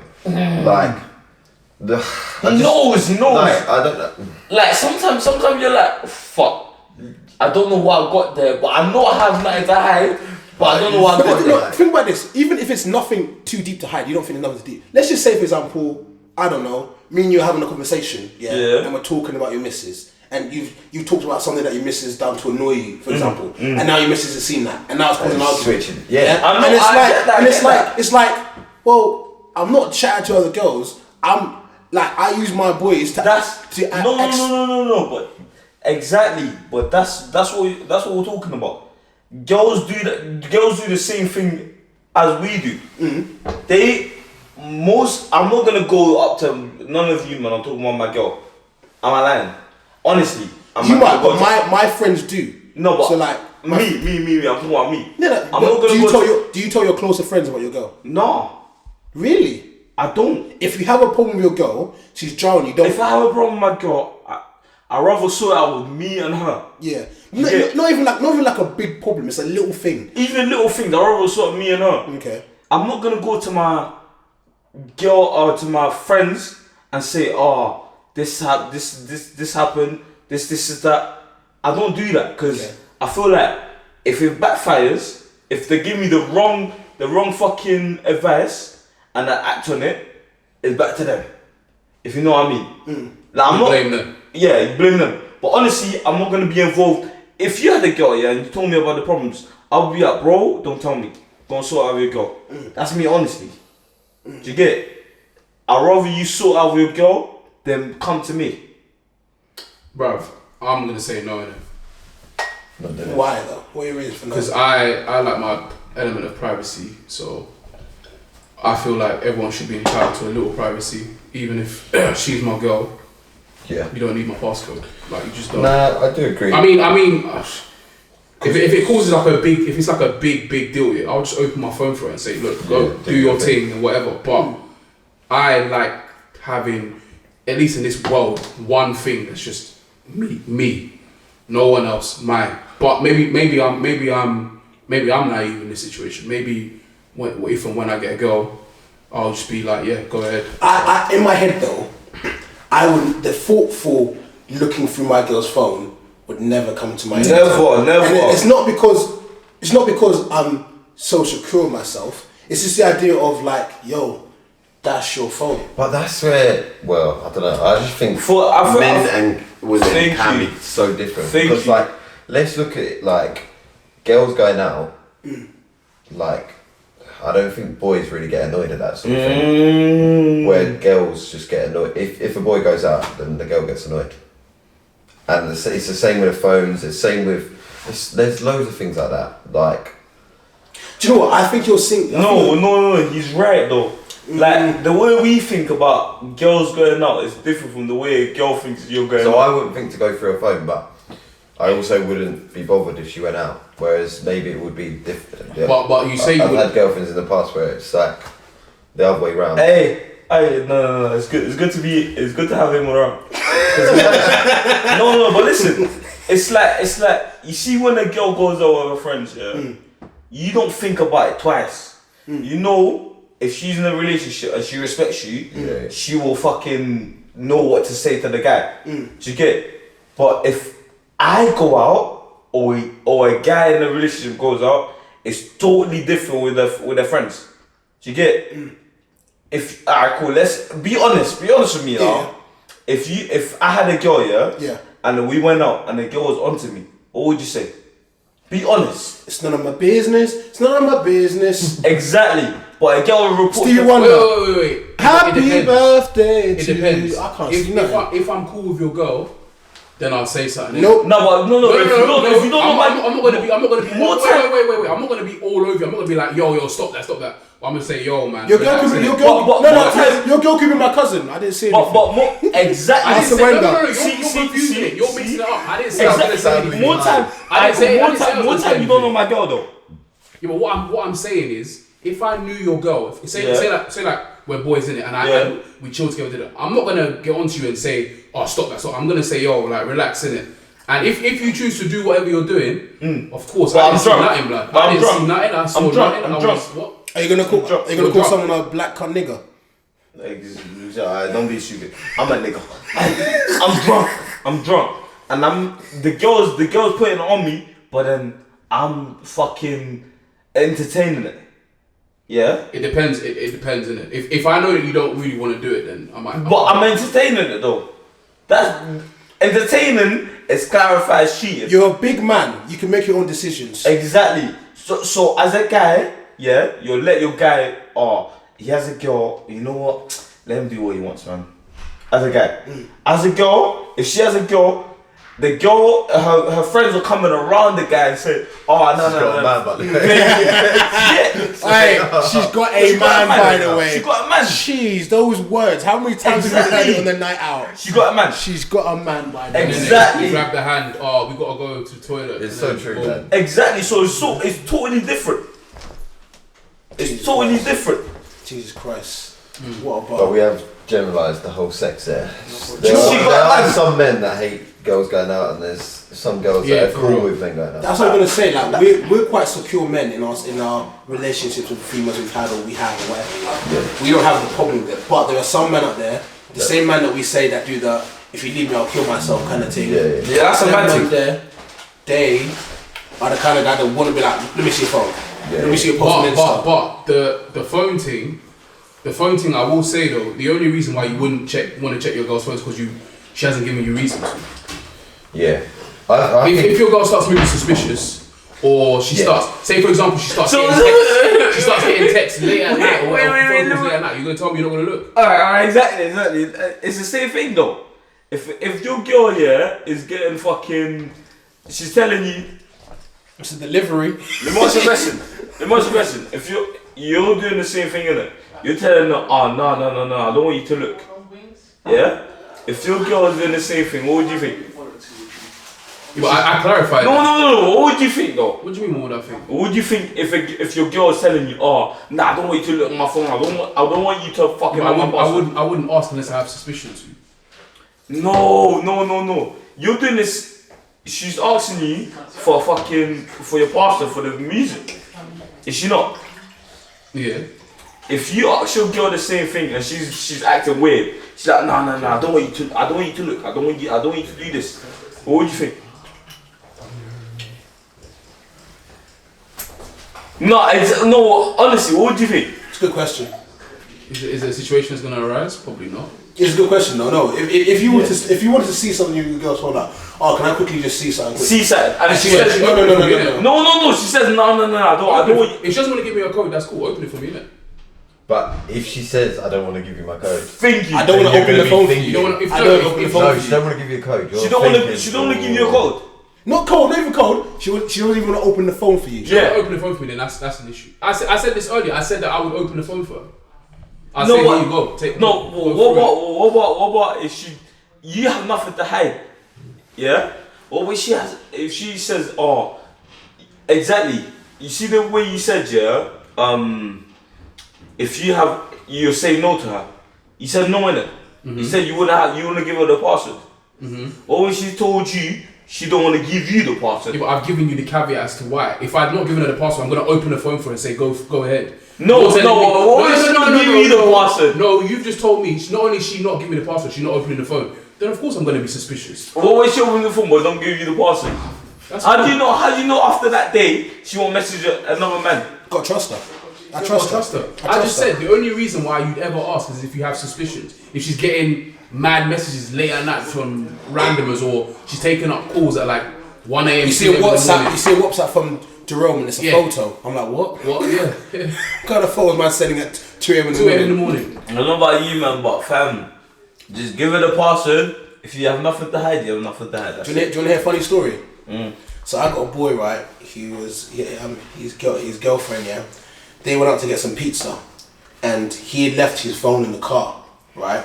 Like, He knows. Like, I don't know. Like sometimes you're like, fuck. I don't know what I got there, but I know I have nothing to hide. But I don't know what I got Look, there. think about this. Even if it's nothing too deep to hide, you don't think there's nothing deep. Let's just say, for example, I don't know, me and you are having a conversation, Yeah. and we're talking about your missus, and you've talked about something that your missus done to annoy you, for example, and now your missus has seen that, and now it's causing an argument. Switching. Yeah. I know, And it's I like, get that, and I it's get like, that. it's like, well, I'm not chatting to other girls. I'm like, I use my boys to No, but exactly. But that's what we're talking about. Girls do the same thing as we do. I'm not gonna go up to none of you, man. I'm talking about my girl. Am I lying? Honestly, You might, but my friends do. No, but so like me. I'm talking about me. No, I'm not gonna do you tell your closer friends about your girl? No, Really? I don't. If you have a problem with your girl, she's drowning. You don't. If I have a problem with my girl, I'd rather sort it out with me and her. Yeah. Yeah. Not even like a big problem. It's a little thing. Even little things, I'd rather sort me and her. Okay. I'm not gonna go to my girl or to my friends and say, "Oh, this happened. This is that." I don't do that because I feel like if it backfires, if they give me the wrong fucking advice and I act on it, it's back to them. If you know what I mean. Like, I'm not blame them. Yeah, you blame them. But honestly, I'm not gonna be involved. If you had a girl, and you told me about the problems, I'll be like, bro, don't tell me. Don't sort out with your girl. That's me, honestly. Do you get it? I'd rather you sort out with your girl than come to me. Bruv, I'm gonna say no. Why though? What are your reasons for that? Because I like my element of privacy, so I feel like everyone should be entitled to a little privacy, even if she's my girl. Yeah. You don't need my passcode. Like, you just don't. Nah, I do agree. I mean, If it causes like if it's like a big deal, yeah, I'll just open my phone for it and say, look, go do your thing and whatever. But I like having, at least in this world, one thing that's just me, no one else, mine. But maybe I'm naive in this situation. Maybe if and when I get a girl, I'll just be like, yeah, go ahead. I in my head though, the thought for looking through my girl's phone would never come to my head. Never. And it's not because I'm so secure of myself. It's just the idea of like, yo, that's your phone. But that's where, well, I don't know. I just think men and women can be so different. Because like, let's look at it like girls going out. Like, I don't think boys really get annoyed at that sort of thing. Where girls just get annoyed. If a boy goes out, then the girl gets annoyed. And it's the same with the phones. It's the same with. There's loads of things like that. Like, do you know what? I think you're seeing. No. He's right though. Like the way we think about girls going out is different from the way a girl thinks you're going out. So I wouldn't think to go through a phone, but I also wouldn't be bothered if she went out. Whereas maybe it would be different. Yeah. But you say I've had girlfriends in the past where it's like the other way round. Hey, no. It's good. It's good to have him around. No. But listen, it's like you see when a girl goes out with her friends, you don't think about it twice. You know, if she's in a relationship and she respects you, she will fucking know what to say to the guy. Do you get it? But if I go out or a guy in a relationship goes out, it's totally different with their friends. Do you get it? If alright, cool. Let's be honest. Be honest with me now. If I had a girl, and we went out and the girl was onto me, what would you say? Be honest. It's none of my business. Exactly. But a girl will report. Stevie Wonder. Wait. Happy birthday It to depends. you. I can't see nothing. If I'm cool with your girl, then I'll say something. Nope. No. If you don't know I'm not gonna be. More time. Wait. I'm not gonna be all over you. I'm not gonna be like, yo, stop that. I'm gonna say, yo, man. Your girl could be my cousin. I didn't say anything. But more exactly. I didn't say, surrender. you're confusing it. You're mixing it up. I didn't say I was gonna say anything. More time. More time. You don't know my girl though. Yeah, but what I'm saying is, if I knew your girl, say like we're boys in it, and we chill together, did it. I'm not gonna get onto you and say, oh, stop that. So I'm gonna say, yo, like relax in it. And if you choose to do whatever you're doing, of course, I didn't see nothing, blood. I didn't see nothing. I saw nothing. I'm drunk. What? Are you gonna call someone a black cunt nigger? Don't be stupid. I'm a nigga. I'm drunk. And the girls putting it on me, but then I'm fucking entertaining it. Yeah? It depends, innit? If I know that you don't really want to do it, then I might. But I'm entertaining it though. That's entertaining is clarified cheating. You're a big man. You can make your own decisions. Exactly. So as a guy, you'll let your guy, he has a girl, you know what? Let him do what he wants, man. As a guy. As a girl, if she has a girl, the girl, her friends are coming around the guy and say, no. She's got a man, by the way. She got a man. Jeez, those words. How many times have you heard it on the night out? She got a man. She's got a man, by the way. Exactly. You grab the hand, we gotta go to the toilet. It's so true, man. Exactly, so it's totally different. It's totally different. Jesus Christ. What about? But we have generalised the whole sex there. There are some men that hate girls going out, and there's some girls that are cool with men going out. That's what I'm gonna say. Like we're quite secure men in our relationships with females we've had or we have or whatever. Yeah. We don't have the problem with it. But there are some men out there, the same man that we say that do the if you leave me I'll kill myself kind of thing. Yeah, that's a man thing. There, they are the kind of guy that want to be like, let me see your phone. Let me see your post on Insta. But the phone thing. The phone thing, I will say though, the only reason why you wouldn't want to check your girl's phone is because she hasn't given you reason to. Yeah. If your girl starts moving suspicious, or she starts, say for example, she starts getting texts late at night, or late at night, you're gonna tell me you're not gonna look. Alright, exactly. It's the same thing though. If your girl is getting fucking, she's telling you, it's a delivery. Let me ask you a question. If you're doing the same thing, innit? You're telling her, no, I don't want you to look. Yeah? If your girl is doing the same thing, what would you think? Yeah, but I clarified. No. What would you think though? What do you mean? What would I think? What would you think if your girl is telling you, oh, nah, I don't want you to look at my phone. I don't want you to fucking. I wouldn't ask unless I have suspicions. No. You're doing this. She's asking you for your password for the music. Is she not? Yeah. If you ask your girl the same thing and she's acting weird, she's like, nah, I don't want you to look. I don't want you to do this. What would you think? No, honestly, what would you think? It's a good question. Is it a situation that's gonna arise? Probably not. It's a good question. No. If you wanted to see something in your girl's phone, like, oh, can I quickly just see something? See something, and she says, no. She says, no. I don't want you. If she doesn't want to give me a code, that's cool. Open it for me, innit? But if she says, I don't want to give you my code. I don't want to open the phone for you. You don't want to I don't open the phone No, for she you. don't want to give you a code. She don't want to give you a code. Not even code. She doesn't even want to open the phone for you. She don't open the phone for me, then that's an issue. I said this earlier. I said that I would open the phone for her. I said, here you go. What about if you have nothing to hide? Yeah? Or if she says, oh, exactly. You see the way you said, yeah? If you say no to her. You said no in it. You said you wouldn't give her the password. Or when she told you she don't want to give you the password. Yeah, but I've given you the caveat as to why. If I'd not given her the password, I'm gonna open the phone for her and say, go ahead. No, give you the password. No, you've just told me. Not only is she not giving me the password, she's not opening the phone. Then of course I'm gonna be suspicious. What was she opening the phone but don't give you the password? How do you know after that day she won't message another man? Gotta trust her. I trust her. I just said the only reason why you'd ever ask is if you have suspicions. If she's getting mad messages late at night from randomers, or she's taking up calls at like 1 a.m. You see a WhatsApp from Jerome and it's a photo. I'm like, what? Yeah. What kind of photo am I sending at 2 a.m. in the morning? I don't know about you, man, but fam, just give her the password. If you have nothing to hide, you have nothing to hide. Do you want to hear a funny story? So I got a boy, right? His girlfriend, yeah. They went out to get some pizza, and he had left his phone in the car, right?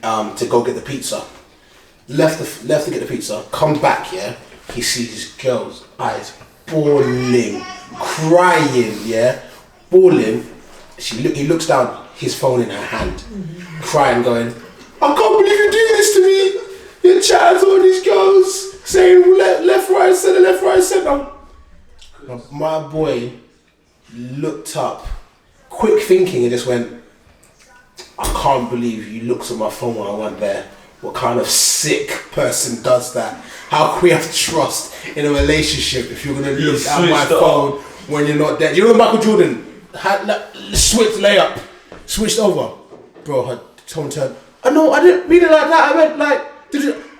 To go get the pizza. Left to get the pizza. Come back, yeah. He sees his girl's eyes bawling, crying, yeah, bawling. He looks down, his phone in her hand, crying, going, I can't believe you do this to me. Your chat's all these girls saying left, right, center. My boy looked up, quick thinking, and just went, I can't believe you looked at my phone when I went there. What kind of sick person does that? How can we have trust in a relationship if you're gonna look at my phone when you're not there? You know Michael Jordan had switched layup, switched over, bro. Someone turned. Oh no, I didn't mean it like that. I meant like.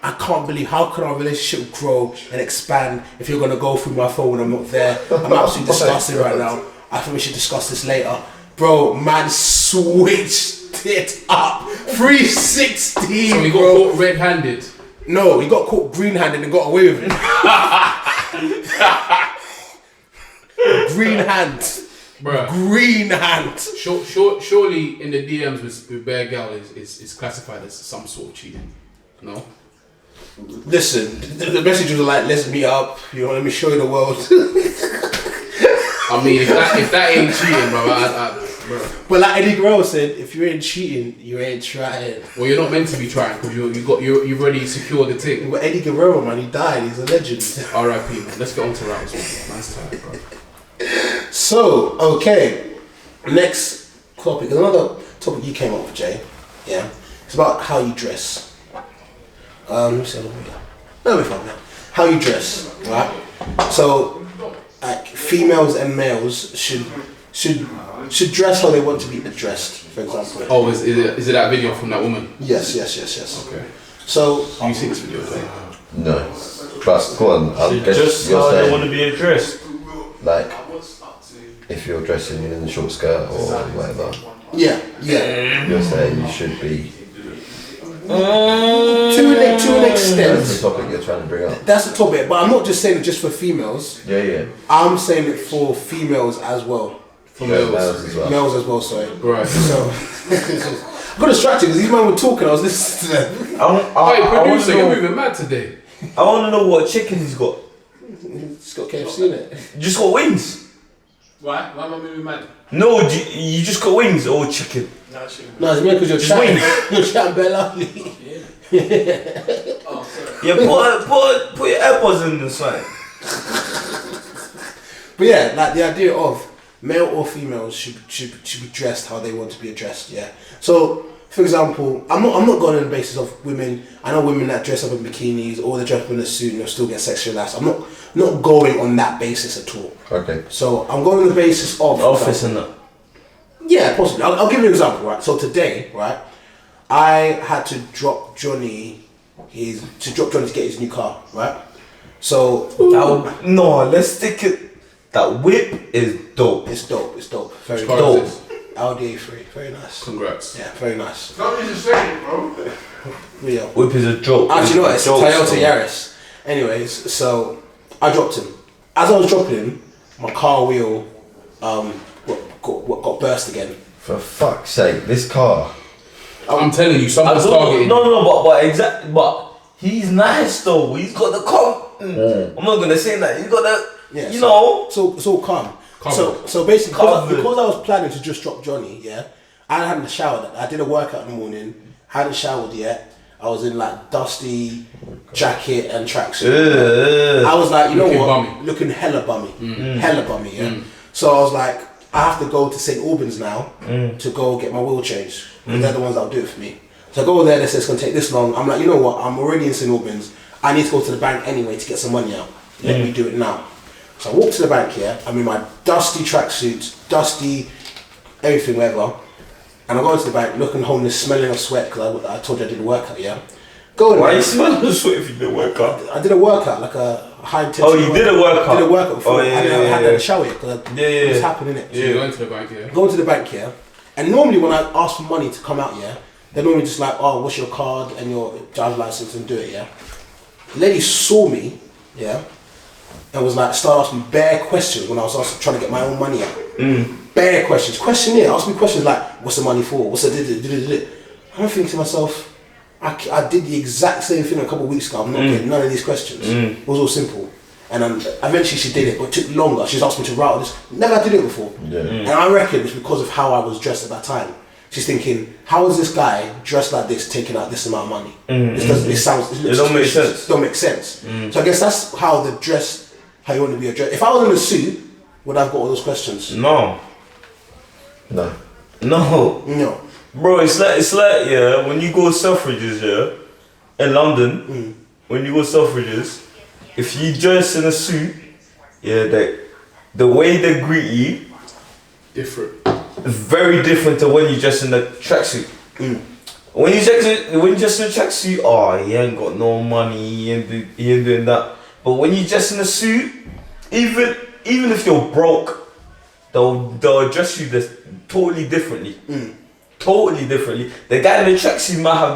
I can't believe how can our relationship grow and expand if you're gonna go through my phone when I'm not there. I'm absolutely disgusted right now. I think we should discuss this later, bro. Man switched it up 360. So he got caught red-handed. No, he got caught green-handed and got away with it. Green hand. Bruh. Green hand. Surely in the DMs with Bear Gal is classified as some sort of cheating. No? Listen, the message was like, let's meet up, you know, let me show you the world. I mean, if that ain't cheating, bro. But like Eddie Guerrero said, if you ain't cheating, you ain't trying. Well, you're not meant to be trying because you've already secured the tick. But Eddie Guerrero, man, he died. He's a legend. R.I.P. Man. Let's get on to rounds. Nice time, bro. So, okay, next topic. There's another topic you came up with, Jay. Yeah, it's about how you dress. Let me see. No, we're fine now. How you dress, right? So, like, females and males should dress how they want to be addressed. For example. Oh, is it that video from that woman? Yes. Okay. So, You see this video, okay? No. But go on, I guess Just you're how they saying, want to be addressed. like, if you're dressing in a short skirt or whatever, yeah. you're saying you should be. To an extent. That's the topic you're trying to bring up. That's the topic, but I'm not just saying it just for females. Yeah. I'm saying it for females as well. For males. Males as well. Males as well, sorry. Right. So, I got distracted because these men were talking. I was listening to them. Hey, producer, you're moving mad today. I want to know what chicken he's got. It's got KFC in it. You just got wings. Why? Why am I moving mad? No, you just got wings or chicken. No, it's because you're Just chatting. wings. You're chatting very loudly. Oh, sorry. Yeah, put your AirPods in the side. But yeah, like the idea of male or females should be dressed how they want to be addressed. Yeah. So, for example, I'm not going on the basis of women. I know women that dress up in bikinis or they dress up in a suit and they'll still get sexualized. I'm not going on that basis at all. Okay. So I'm going on the basis of Office and that. Yeah, possibly. I'll give you an example, right? So today, right, I had to drop Johnny to get his new car, right? So Let's stick it. That whip is dope. it's dope. Very Car dope. is this? Audi A3, very nice. Congrats. Yeah, very nice. Don't use the same, bro. Yeah. Whip is a joke. Actually, no, it's a Joke, Toyota so. Yaris. Anyways, so I dropped him. As I was dropping him, my car wheel got burst again. For fuck's sake, this car. I'm telling you, I someone's don't targeting. no, but he's nice though. He's got the I'm not gonna say that. He's got the Yeah, you know. So it's all calm. Covered. So basically, Covered. because I was planning to just drop Johnny, yeah, I hadn't showered. I did a workout in the morning. Hadn't showered yet. I was in like dusty jacket and tracksuit. I was like, you know Looking what? bummy. Looking hella bummy, hella bummy. Yeah. So I was like, I have to go to St Albans now to go get my wheel changed. They're the ones that'll do it for me. So I go there. They say it's gonna take this long. I'm like, you know what? I'm already in St Albans. I need to go to the bank anyway to get some money out. Let me do it now. So I walk to the bank here. I'm in my dusty tracksuits, dusty everything, whatever. And I go into the bank, looking homeless, smelling of sweat because I told you I did a workout. Yeah. Go in Why there. you smelling the sweat if you didn't work out? I did a workout, like a high intensity. Oh, you did a workout? I did a workout before. Oh, yeah, I had yeah. that shower because it's happening. So you're going to the bank, yeah? Go to the bank here, and normally when I ask for money to come out here, they're normally just like, oh, what's your card and your driver's license and do it, yeah. The lady saw me, yeah, and was like, started asking me bare questions when I was trying to get my own money out. Bare questions, questionnaire, ask me questions like, what's the money for? What's the I'm thinking to myself, I did the exact same thing a couple of weeks ago. I'm not getting none of these questions. It was all simple. And eventually she did it, but it took longer. She's asked me to route this. Never had to do it before. Yeah. And I reckon it's because of how I was dressed at that time. She's thinking, how is this guy dressed like this taking out this amount of money? It don't make sense. Don't make sense. So I guess that's how how you want to be addressed. If I was in a suit, would I have got all those questions? No. No. Bro, it's like yeah, when you go Selfridges, yeah, in London, when you go Selfridges, if you dress in a suit, yeah, the way they greet you Different. is very different to when you dress in a tracksuit. When you dress in a tracksuit, oh, he ain't got no money, he ain't doing that. But when you dress in a suit, even if you're broke, they'll address you totally differently. Totally differently. The guy in the tracksuit might have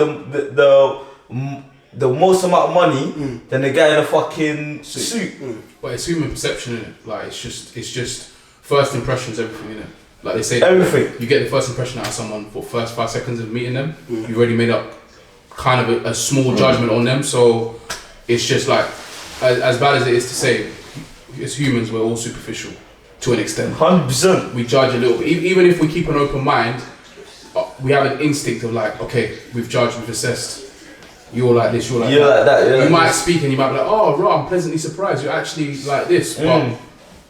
the most amount of money than the guy in a fucking suit. But it's human perception, innit? Like, it's just first impressions, everything, innit? Like they say, Everything. you get the first impression out of someone for first 5 seconds of meeting them. You've already made up kind of a small judgment on them. So it's just like, as bad as it is to say, as humans, we're all superficial to an extent. 100%. We judge a little bit. Even if we keep an open mind, we have an instinct of like, okay, we've judged, we've assessed. You're like this, you're like You're like that, yeah. You might speak and you might be like, oh, bro, I'm pleasantly surprised. You're actually like this. But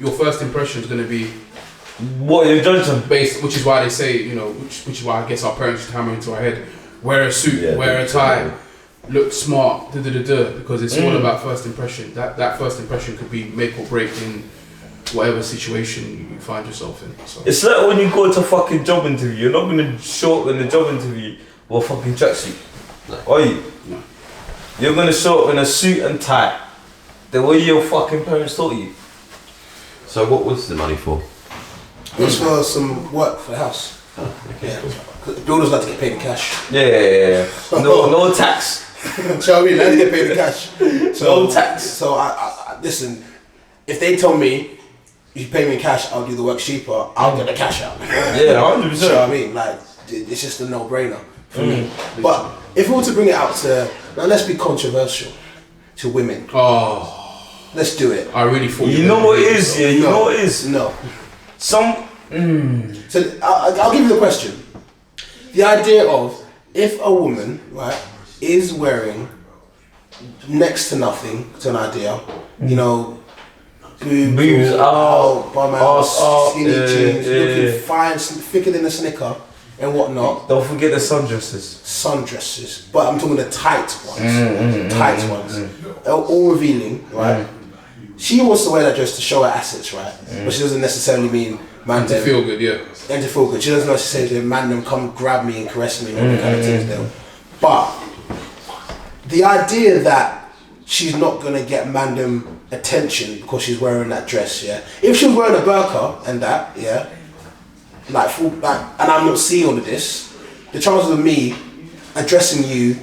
your first impression is going to be what you're judging based, which is why they say, you know, which is why I guess our parents should hammer into our head, wear a suit, wear a tie, look smart, because it's all about first impression. That first impression could be make or break in whatever situation you find yourself in. So. It's like when you go to a fucking job interview, you're not gonna show up in the job interview with a fucking tracksuit. Are you? No. You're gonna show up in a suit and tie. The way your fucking parents taught you. So what was the money for? It was for some work for the house. Yeah. Builders like to get paid in cash. Yeah. No tax. Do you know what I mean? Let's get paid in cash. So, No tax. So I listen, if they tell me you pay me in cash, I'll do the work cheaper, I'll get the cash out. Yeah, 100%. Do you know what I mean? Like, it's just a no-brainer for me. But if we were to bring it out to, now let's be controversial. to women. Oh, Let's do it. I really thought You know what it is, yeah. You know what it is. No. Some. So I'll give you the question. The idea of if a woman, right, is wearing next to nothing, to an idea, you know, Boobs out, bum ass out, up, skinny jeans, yeah. looking fine, thicker than a Snicker and whatnot. Don't forget the sundresses. Sundresses, but I'm talking the tight ones. Tight ones. All revealing, right? She wants to wear that dress to show her assets, right? But she doesn't necessarily mean man to feel good, yeah. And to feel good. She doesn't necessarily say, man, them come grab me and caress me and all that kind of things though. But the idea that she's not gonna get mandem attention because she's wearing that dress, yeah. If she was wearing a burqa and that, yeah, like full, like, and I'm not seeing all of this, the chances of me addressing you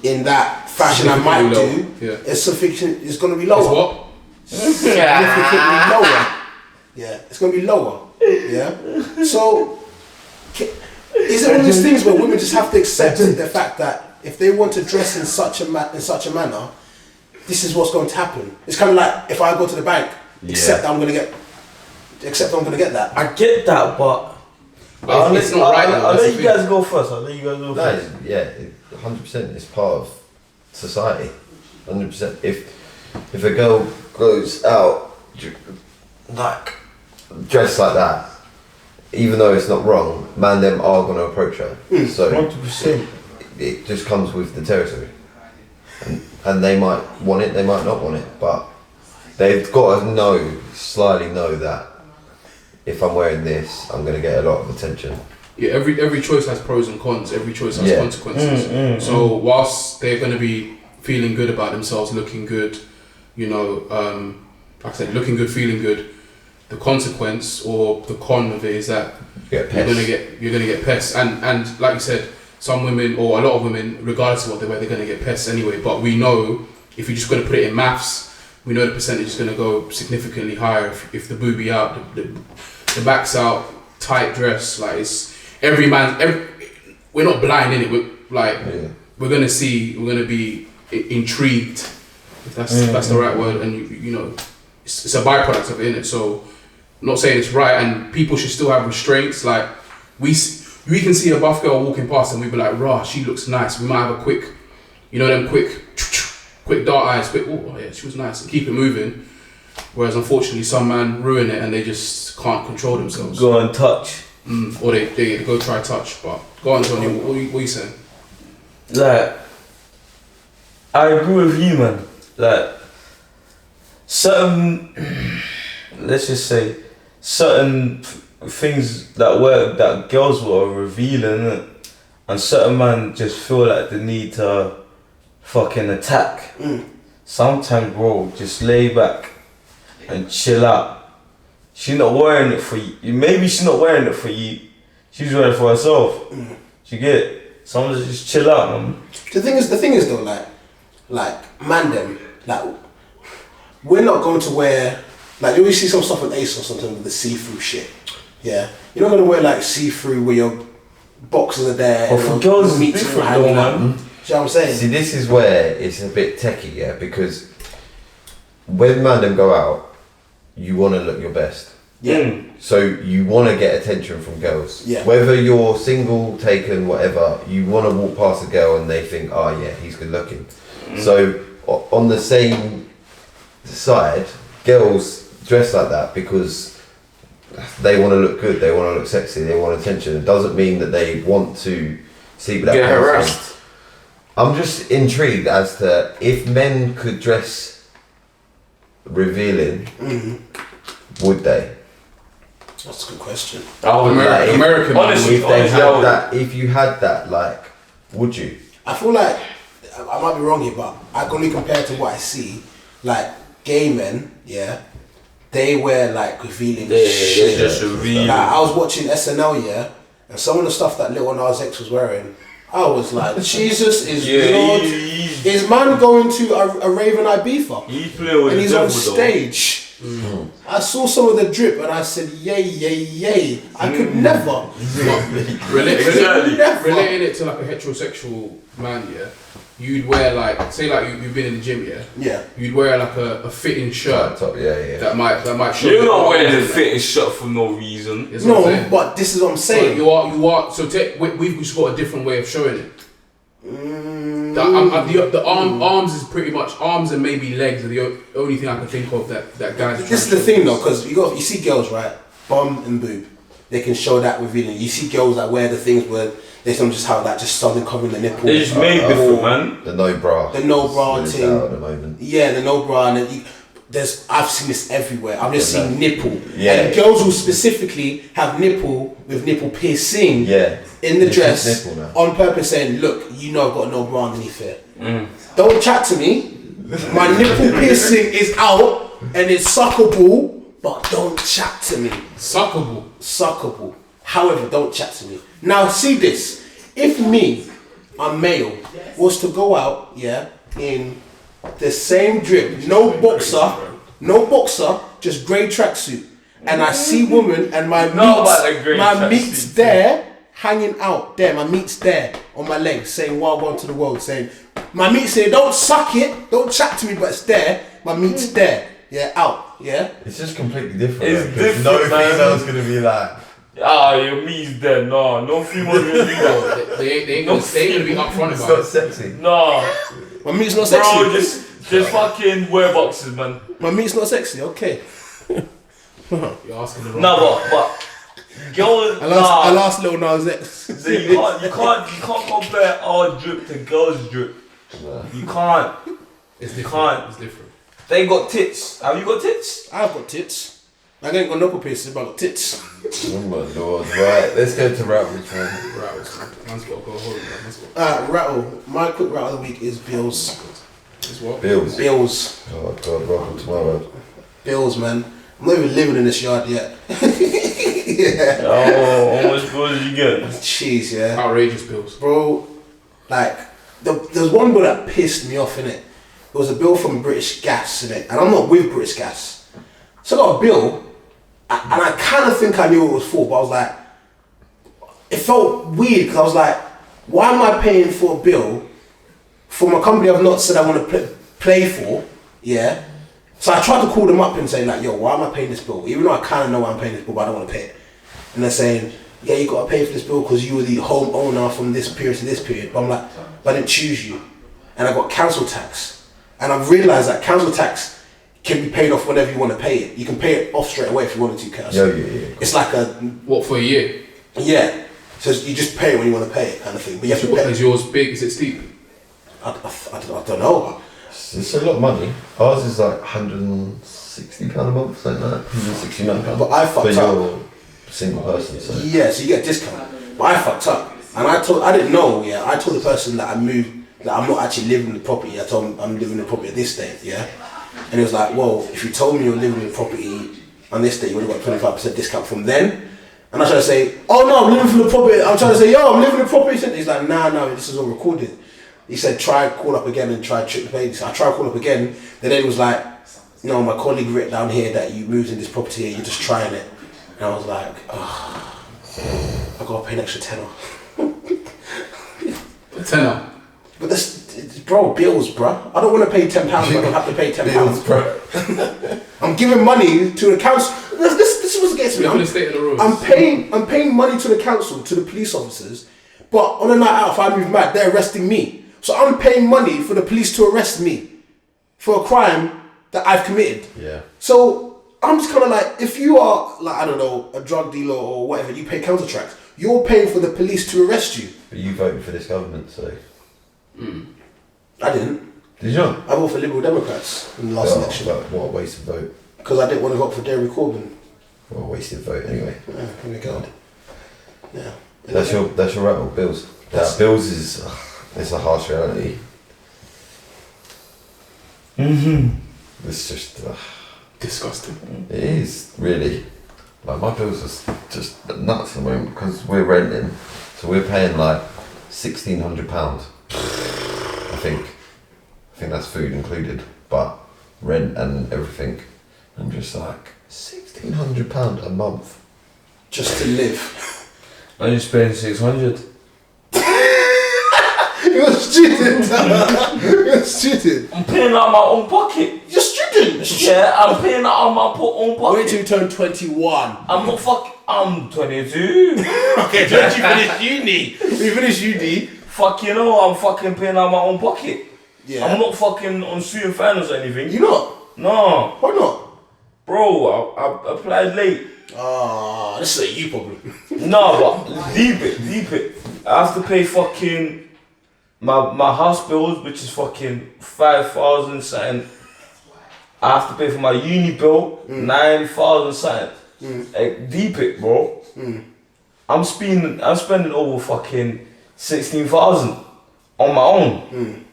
in that fashion I might do is sufficient. It's gonna be lower. It's what? Significantly lower. Yeah, it's gonna be lower. Yeah. So, is it one of those things where women just have to accept the fact that if they want to dress in such a manner, this is what's going to happen. It's kind of like if I go to the bank, accept I'm gonna get that. I get that, but I'll let you guys go first. Yeah, 100%. It's part of society. 100%. If a girl goes out like dressed like that, even though it's not wrong, man, them are gonna approach her. So 100%. it just comes with the territory, and they might want it, they might not want it, but they've got to slightly know that if I'm wearing this, I'm gonna get a lot of attention. Yeah, every choice has pros and cons. Every choice has consequences. So whilst they're gonna be feeling good about themselves, looking good, you know, like I said, looking good, feeling good, the consequence or the con of it is that you're gonna get pests, and like you said, some women or a lot of women, regardless of what they wear, they're gonna get pests anyway. But we know if you're just gonna put it in maths, we know the percentage is gonna go significantly higher if the boobie out, the back's out, tight dress, like it's we're not blind in it. We're gonna be intrigued, if that's the right word, and you know, it's a byproduct of it, innit? So I'm not saying it's right, and people should still have restraints. Like we can see a buff girl walking past and we be like, rah, she looks nice. We might have a quick, you know, them quick dart eyes, oh yeah, she was nice, and keep it moving. Whereas unfortunately some man ruin it and they just can't control themselves. Go and touch. Or they go try touch. But go on, Tony, what are you saying? Like, I agree with you, man. Like, certain, let's just say, certain things that girls were revealing, innit? And certain men just feel like they need to fucking attack. Sometimes, bro, just lay back and chill out. She's not wearing it for you. Maybe she's not wearing it for you. She's wearing it for herself. You get it? Someone just chill out, man. The thing is though, like man them, like we're not going to wear, like you always see some stuff on ASOS sometimes with the see-through shit. Yeah, you're not gonna wear like see-through where your boxes are there. But for girls, it's different though, man. Do you know what I'm saying? See, this is where it's a bit techie, yeah, because when man them go out, you want to look your best. Yeah. So you want to get attention from girls. Yeah. Whether you're single, taken, whatever, you want to walk past a girl and they think, oh yeah, he's good looking. So on the same side, girls dress like that because they want to look good, they want to look sexy, they want attention. It doesn't mean that they want to see that get person. harassed. I'm just intrigued as to if men could dress revealing, would they? That's a good question. American, honestly, if you had that, like, would you? I feel like I might be wrong here, but I can only compare to what I see. Like gay men, yeah, they wear like revealing shit. Just reveal. Like, I was watching SNL, yeah, and some of the stuff that Lil Nas X was wearing, I was like, Jesus is Lord. Is man going to a rave in Ibiza? He's playing with and the he's devil, on stage I saw some of the drip and I said, yay, yay, yay. I could never. Relating it to like a heterosexual man, yeah. You'd wear like, say like you've been in the gym, yeah. Yeah. You'd wear like a fitting shirt. Top, yeah. That might show. You're not wearing a fitting shirt for no reason. No, but this is what I'm saying. So you are. So we've just got a different way of showing it. The arms is pretty much arms and maybe legs are the only thing I can think of that guys. This is the thing though, because you see girls, right, bum and boob, they can show that revealing. You see girls that wear the things where they don't just have that, just something covering the nipple. They just made different, man. The no bra. The no bra It's thing. out at the moment. Yeah, the no bra, and then I've seen this everywhere. I've just seen nipple. Yeah. And girls will specifically have nipple with nipple piercing. Yeah. In the It's dress just nipple now. on purpose, saying, "Look, you know I've got no bra underneath it. Don't chat to me. My nipple piercing is out and it's suckable, but don't chat to me. Suckable. However, don't chat to me. Now, see this. If me, a male, was to go out, yeah, in the same drip, no boxer, just grey tracksuit, and I see woman and my meat's there, hanging out there, my meat's there on my legs, saying welcome to the world, saying, my meat's there, don't suck it, don't chat to me, but it's there, my meat's there, yeah, out, yeah. It's just completely different. It's though, 'cause different, no man. female's gonna be like, Your meat's dead. No female's gonna do that. They ain't gonna be upfront it's about not it. sexy. No, My meat's not sexy. bro, just fucking wear boxes, man. My meat's not sexy, okay. You're asking the wrong. No, but girls. I lost Lil Nas X. So you can't compare our drip to girls' drip. You can't. It's You different. can't. It's different. They got tits. Have you got tits? I've got tits. I ain't got nipple piercing, but I got tits. Oh my lord. Right, let's go to Routledge, man. Man's got to go home. Rattle. My quick rattle of the week is bills. Is what? Bills. Bills. Oh god, welcome to my world. Bills, man. I'm not even living in this yard yet. Yeah. Oh, how much bills did you get? Jeez, yeah. Outrageous bills. Bro, like, there's one bill that pissed me off, innit? It was a bill from British Gas, innit? And I'm not with British Gas. So I got a bill, and I kind of think I knew what it was for, but I was like, it felt weird, because I was like, why am I paying for a bill from a company I've not said I want to play for, yeah? So I tried to call them up and say like, yo, why am I paying this bill? Even though I kind of know why I'm paying this bill, but I don't want to pay it. And they're saying, yeah, you got to pay for this bill because you were the home owner from this period to this period. But I'm like, but I didn't choose you. And I got council tax. And I've realised that council tax can be paid off whenever you want to pay it. You can pay it off straight away if you wanted to, council. Yeah. It's like a... What, for a year? Yeah. So you just pay it when you want to pay it kind of thing. But you have to pay Is yours big? Is it steep? I don't know. It's a lot of money. Ours is like £160 a month, something like that. £169. But I fucked But up. you're a single person, so. Yeah, so you get a discount. But I fucked up. And I didn't know, yeah. I told the person that I moved, that I'm not actually living in the property. I told him I'm living in the property at this date, yeah. And he was like, well, if you told me you're living in the property on this date, you would have got 25% discount from then. And I tried to say, oh no, I'm living from the property. I'm trying to say, yo, I'm living in the property. He's like, nah, this is all recorded. He said, try call up again and try trick the baby. So I tried call up again. Then he was like, no, my colleague wrote down here that you moved in this property and you're just trying it. And I was like, oh, I gotta pay an extra tenner. A tenner. But bro, bills, bro. I don't want to pay £10, but I don't have to pay £10. Bills, bro. I'm giving money to the council. This is what gets me. Look at the state of the roads. I'm paying money to the council, to the police officers, but on a night out, if I move mad, they're arresting me. So I'm paying money for the police to arrest me for a crime that I've committed. Yeah. So I'm just kind of like, if you are like, I don't know, a drug dealer or whatever, you pay council tax. You're paying for the police to arrest you. But you voted for this government, so. I didn't. Did you not? I voted for Liberal Democrats in the last election But what a wasted vote. because I didn't want to vote for Jeremy Corbyn. What a wasted vote, anyway. Yeah, here we go. Yeah. That's your rattle, Bills. Bills is it's a harsh reality. It's just Disgusting. it is really like my bills are just nuts at the moment because we're renting, so we're paying like £1,600. I think that's food included, but rent and everything, I'm just like, £1,600 a month. Just to live. I'm just paying 600. You're a student. You're a student. I'm paying out my own pocket. You're a student. Yeah, I'm paying out my own pocket. Wait till you turn 21. I'm not I'm 22. Okay, don't you finish uni? When you finish uni. Fuck, you know, I'm fucking paying out my own pocket. Yeah. I'm not fucking on student finance or anything. You not? No. Why not? Bro, I applied late. Ah, this is a you problem. No, but deep it. I have to pay fucking my house bills, which is fucking 5,000 something. I have to pay for my uni bill, 9,000 something. Like, deep it, bro. I'm spending over fucking 16,000 on my own.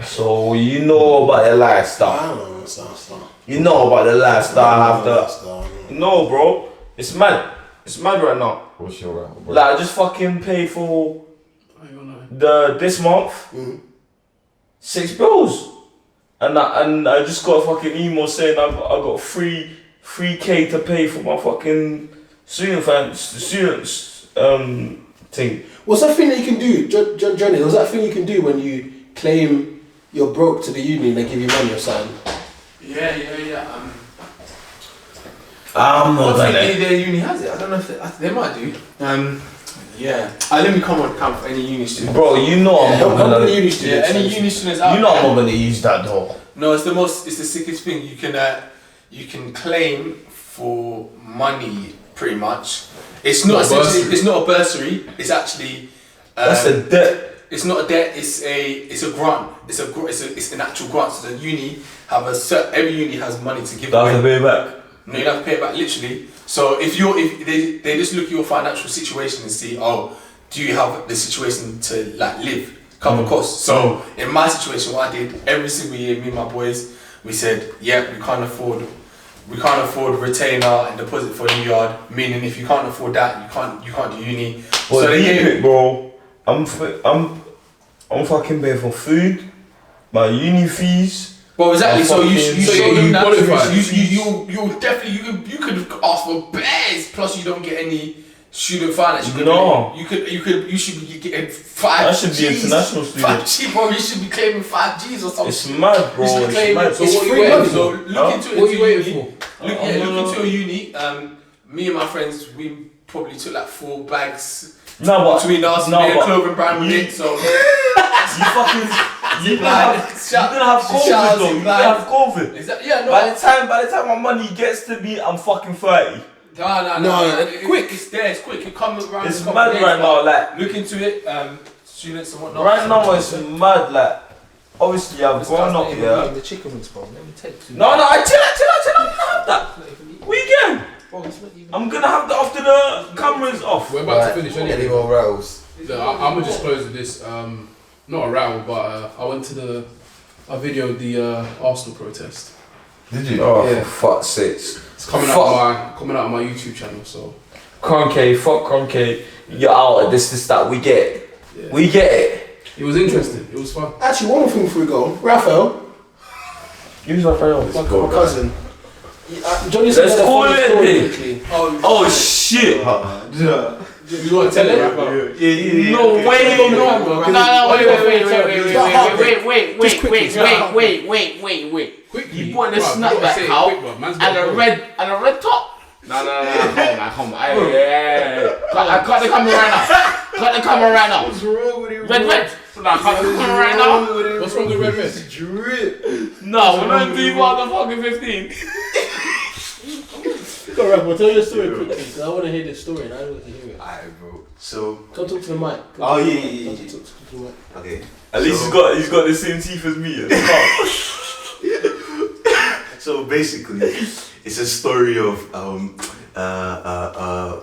So you know about the lifestyle. I don't know what's that. You know about the lifestyle after. No, bro. It's mad. It's mad right now. What's your rattle, bro? Like, I just fucking pay for this month 6 bills, and I just got a fucking email saying I got 3K to pay for my fucking students thing. What's that thing that you can do, Johnny? What's that thing you can do when you claim you're broke to the uni and they give you money or something? Yeah. I'm not I gonna. think their uni has it. I don't know if they might do. Yeah. Let me come on camp for any uni student. Bro, you know I'm not How gonna. many uni students? Any uni students out You know there. I'm not gonna use that though. No, it's the sickest thing. You can claim for money pretty much. It's not it's not a bursary. It's actually That's a debt. It's not a debt. It's a grant. It's an actual grant. So the uni have every uni has money to give Do I have to away. pay back? No, you don't have to pay it back literally. So if they just look at your financial situation and see, oh, do you have the situation to like live, cover costs? So in my situation, what I did every single year, me and my boys, we said, yeah, we can't afford retainer and deposit for a new yard. Meaning, if you can't afford that, you can't do uni. But So they deep gave it, bro. I'm fucking paying for food, my uni fees. Well, exactly. So you show them that qualified. you definitely you could ask for bears. Plus, you don't get any student finance. You should be getting 5 I should be Gs. international student. 5G, bro. You should be claiming 5 Gs or something. It's mad, bro. You should It's claim mad. it. So It's what free you money. waiting So for? look into it. What are you waiting uni. Look into your uni. Me and my friends, we probably took like 4 bags between us. Me and Cloven brand with it. So You're gonna have COVID though. You're gonna have COVID. is that, yeah, no. By the time my money gets to me, I'm fucking 30. No, quick. It's there. It's quick. It comes around. It's in a couple mad days, right but now, like look into it. Students and whatnot. right now it's mad, like obviously I've grown up here. The chicken wings, bro. Let me take 2. No, I chill out. I'm gonna have that. Weekend. I'm gonna have that after the cameras off. We're about to finish Any anyway. more rattles? Look, I'm gonna just close with this. Not a rattle, but I went to I videoed the Arsenal protest. Did you? Oh, Yeah. for fuck's sakes. It's coming out on my YouTube channel. So Cronkey, fuck Cronkey. You're out of this, that. We get it. yeah. We get it. It was interesting. It was fun. Actually, one more thing before we go. Raphael, Use my phone. my cousin. Johnny said Let's he had a call funny it a story day. quickly. Oh shit. You want to tell it? No way, no. Wait. Quickly. You bought the Bruv, snapback you gotta say it out quick, bruv. Man's and got a to go. red top. No. Come on. Cut the camera right now. Cut the camera right now. What's wrong with you? Red. No, cut the camera right now. What's wrong with red? Drip. No, we're not doing motherfucking 15. Go, Raphael, tell your story quickly, because I want to hear this story and I want to hear it. Alright, bro. So, Don't talk to the mic. Oh, yeah. Don't talk to the mic. okay. At least he's got the same teeth as me. So basically, it's a story of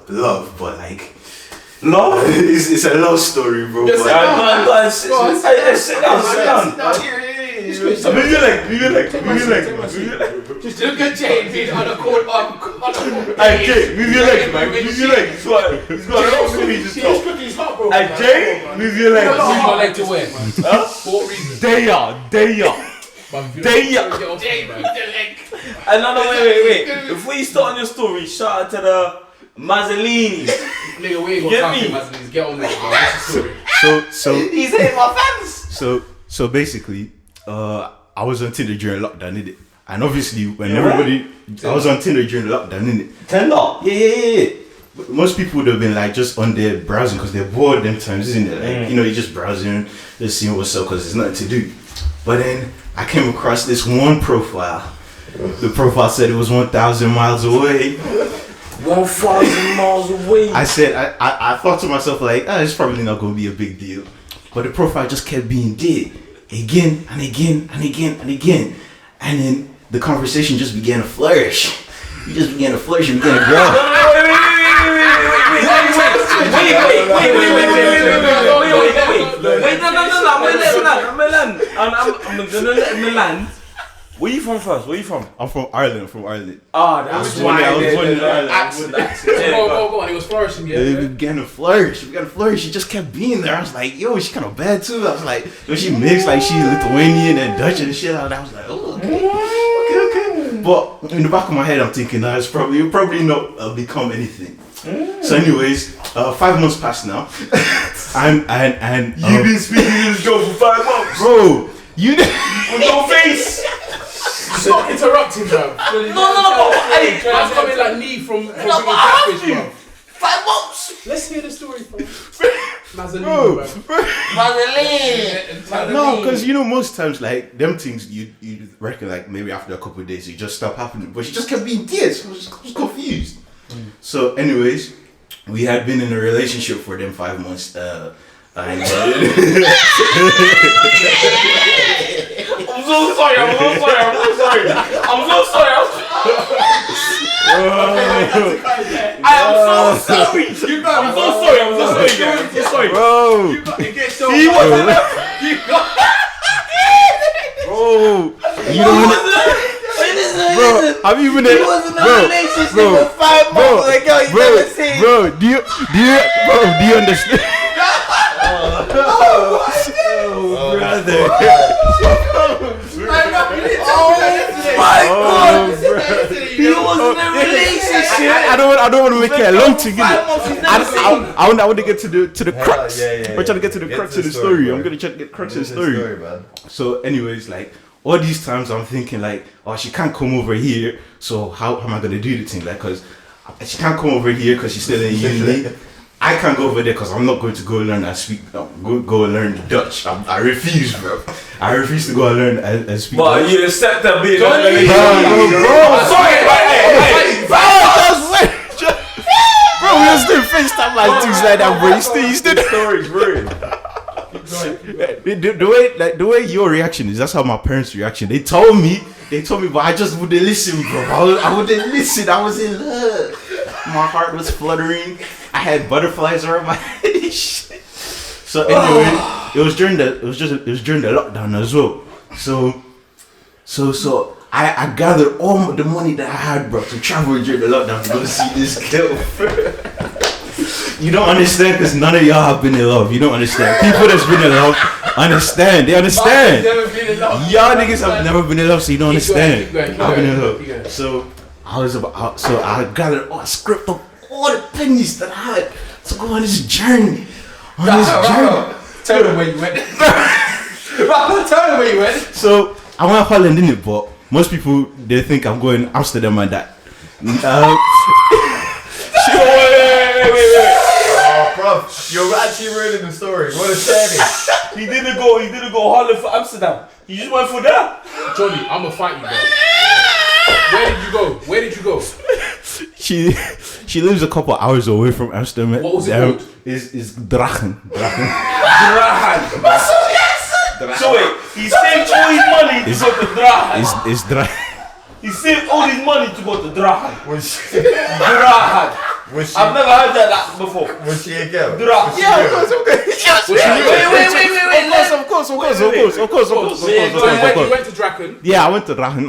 love, but like Love? it's a love story, bro. Yes, but Sit down. Move your leg. Just look at James. He's on a court. Hey Jay, move your leg, man. Move your leg. He's got a lot of me just talk. His heart, bro. Hey Jay, move your leg. Use my leg to win. Huh? For what reason? They are. But if you don't They- get off James, me, move man. the leg. No, wait. Before you start on your story, shout out to the Mazzolini. Nigga, we ain't got time for Mazzolini's. Get on with it, bro. What's the story? So He's hitting my fans. So basically, I was on Tinder during lockdown, innit? And obviously, when everybody, I was on Tinder during lockdown, innit? Tinder? Yeah. But most people would have been like just on there browsing because they're bored them times, isn't it? Like, you know, you're just browsing, just seeing what's up because there's nothing to do. But then I came across this one profile. The profile said it was 1,000 miles away. 1,000 miles away. I said, I thought to myself, like, it's probably not going to be a big deal. But the profile just kept being dead. Again and again and again and again. And then the conversation just began to flourish. You just began to flourish and began to grow. I'm gonna let him land. Where you from first? Where you from? I'm from Ireland. Ah, that's why I was born in Ireland. Go on, it was flourishing, yeah. It began to flourish. She just kept being there. I was like, yo, she's kind of bad too. I was like, yo, she mixed like she's Lithuanian and Dutch and shit. I was like, oh, okay. But in the back of my head, I'm thinking, it'll probably not become anything. So, anyways, 5 months passed now, and You've been speaking to this girl for 5 months, bro. You with no face. Stop interrupting, bro. No. Hey, man's coming like me from but I have to. bro. 5 months. Let's hear the story, bro. Mazzolini, bro. Mazzolini. no, because you know most times like them things you reckon like maybe after a couple of days it just stop happening, but she just kept being dead. So I was confused. So, anyways, we had been in a relationship for them 5 months. I'm so sorry. I'm so sorry. bro. He wasn't there. Bro, you don't want to. Bro, have you been in? He was in a relationship for 5 months. Like, yo, you never seen. Bro, do you understand? Brother. My God. He was in a relationship. I don't want to make it a long thing. I want to get to the crux. We're trying to get to the crux of the story. I'm gonna try to get the crux of the story. Man. So, anyways, like all these times, I'm thinking like, oh, she can't come over here. So how am I gonna do the thing? Like, cause she can't come over here because she's still in uni. I can't go over there because I'm not going to go learn and speak. Go and learn Dutch. I refuse, bro. I refuse to go and learn and speak. But Dutch. you accept that being Bro, I'm sorry, bro, we just doing FaceTime like things like that, bro. You still the stories, bro. the way your reaction is, that's how my parents' reaction. They told me, but I just wouldn't listen, bro. I wouldn't listen. I was in love. My heart was fluttering. I had butterflies around my head. So anyway, it was during the lockdown as well. So I gathered all the money that I had, bro, to travel during the lockdown to go see this girl. You don't understand because none of y'all have been in love. You don't understand. People that's been in love understand. They understand. Y'all niggas have never been in love, so you don't understand. I've been in love. So I gathered, I scripted up all the pennies that I had to go on this journey. Tell them where you went. Tell them where you went. So I went Holland, innit? But most people they think I'm going Amsterdam and that. Wait. Oh, bro, you're actually ruining the story. What a shame. He didn't go Holland for Amsterdam. He just went for that. Johnny, I'ma fight you, bro. Where did you go? She lives a couple hours away from Amsterdam. What was it called? Is Drachen. So wait, he saved all his money to go to Drachen. Is Drachen. He saved all his money to go to Drachen. Was I've never heard that before. Was she a girl? Drachen. Yeah, of course, okay. Wait. Of course. You went to Draken. Yeah, I went to Drachen.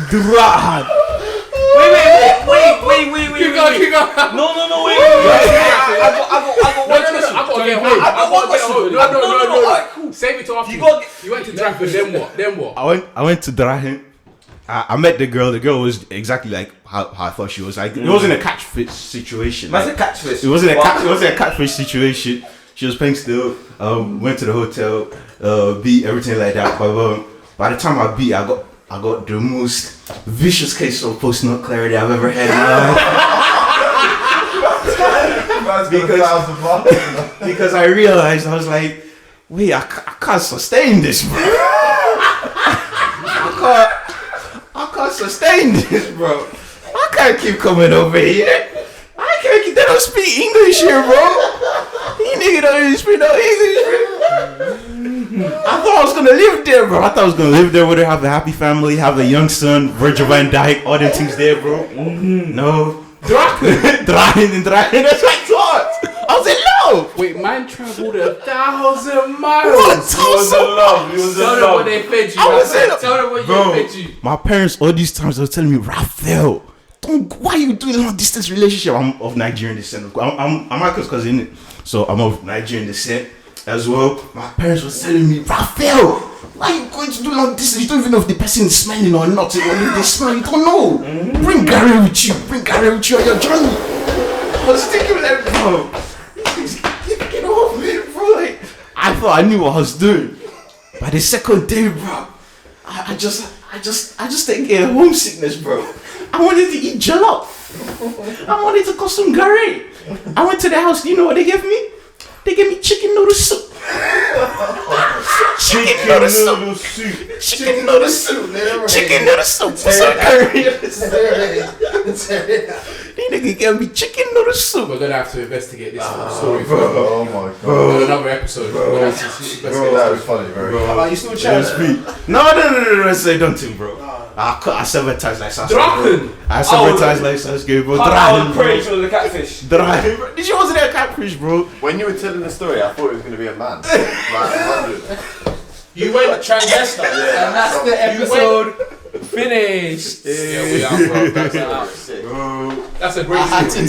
Drachen. Keep going. No, wait. I got one question. No. Save it to after. You went to Dragon, then what? I went to Drahen. I met the girl. The girl was exactly like how I thought she was. Like it wasn't a catfish situation. That's a catfish. It wasn't a catfish situation. She was paying still. Went to the hotel. Beat everything like that. But by the time I beat, I got the most vicious case of post-nut clarity I've ever had in my life. Because I realized I was like, wait, I can't sustain this, bro. I can't sustain this, bro. I can't keep coming over here. I can't keep. They don't speak English here, bro. You nigga don't even speak no English, bro. I thought I was gonna live there, bro. I thought I was gonna live there with her, have a happy family, have a young son, Virgil van Dijk, all them things there, bro. No. Drachen. That's what I thought. I was in love. Wait, man traveled 1,000 miles. What? He was in love. Tell them what they fed you. I was in love. Tell them what Bro, you fed you. my parents all these times they were telling me, Raphael, why are you doing long distance relationship? I'm of Nigerian descent. I'm Michael's cousin, so I'm of Nigerian descent as well. My parents were telling me, Raphael, why are you going to do long distance? You don't even know if the person is smelling or not. Or if they smell, you don't know. Bring Gary with you. Bring Gary with you on your journey. I was thinking like, bro, get off me, bro. Like, I thought I knew what I was doing. By the second day, bro, I just didn't get homesickness, bro. I wanted to eat jollof. I wanted to cook some curry. I went to the house. You know what they gave me? They gave me chicken noodle soup. Chicken noodle soup. Chicken noodle soup. Some curry. They nigga gave me chicken noodle soup. We're gonna have to investigate this story Bro, further. oh my god. On another episode. We're gonna have to investigate Bro, that was funny, bro. Are you still chatting? No, say don't think, bro. I sabotage like Sasuke. Drachen. I sabotage like Sasuke, bro. I was Drachen, praying bro. she was a catfish. Drachen, bro. She wasn't a catfish, bro. When you were telling the story, I thought it was going to be a man. Like, You went transvestite. And that's the episode finished. Yeah, we are, bro. That's a great story.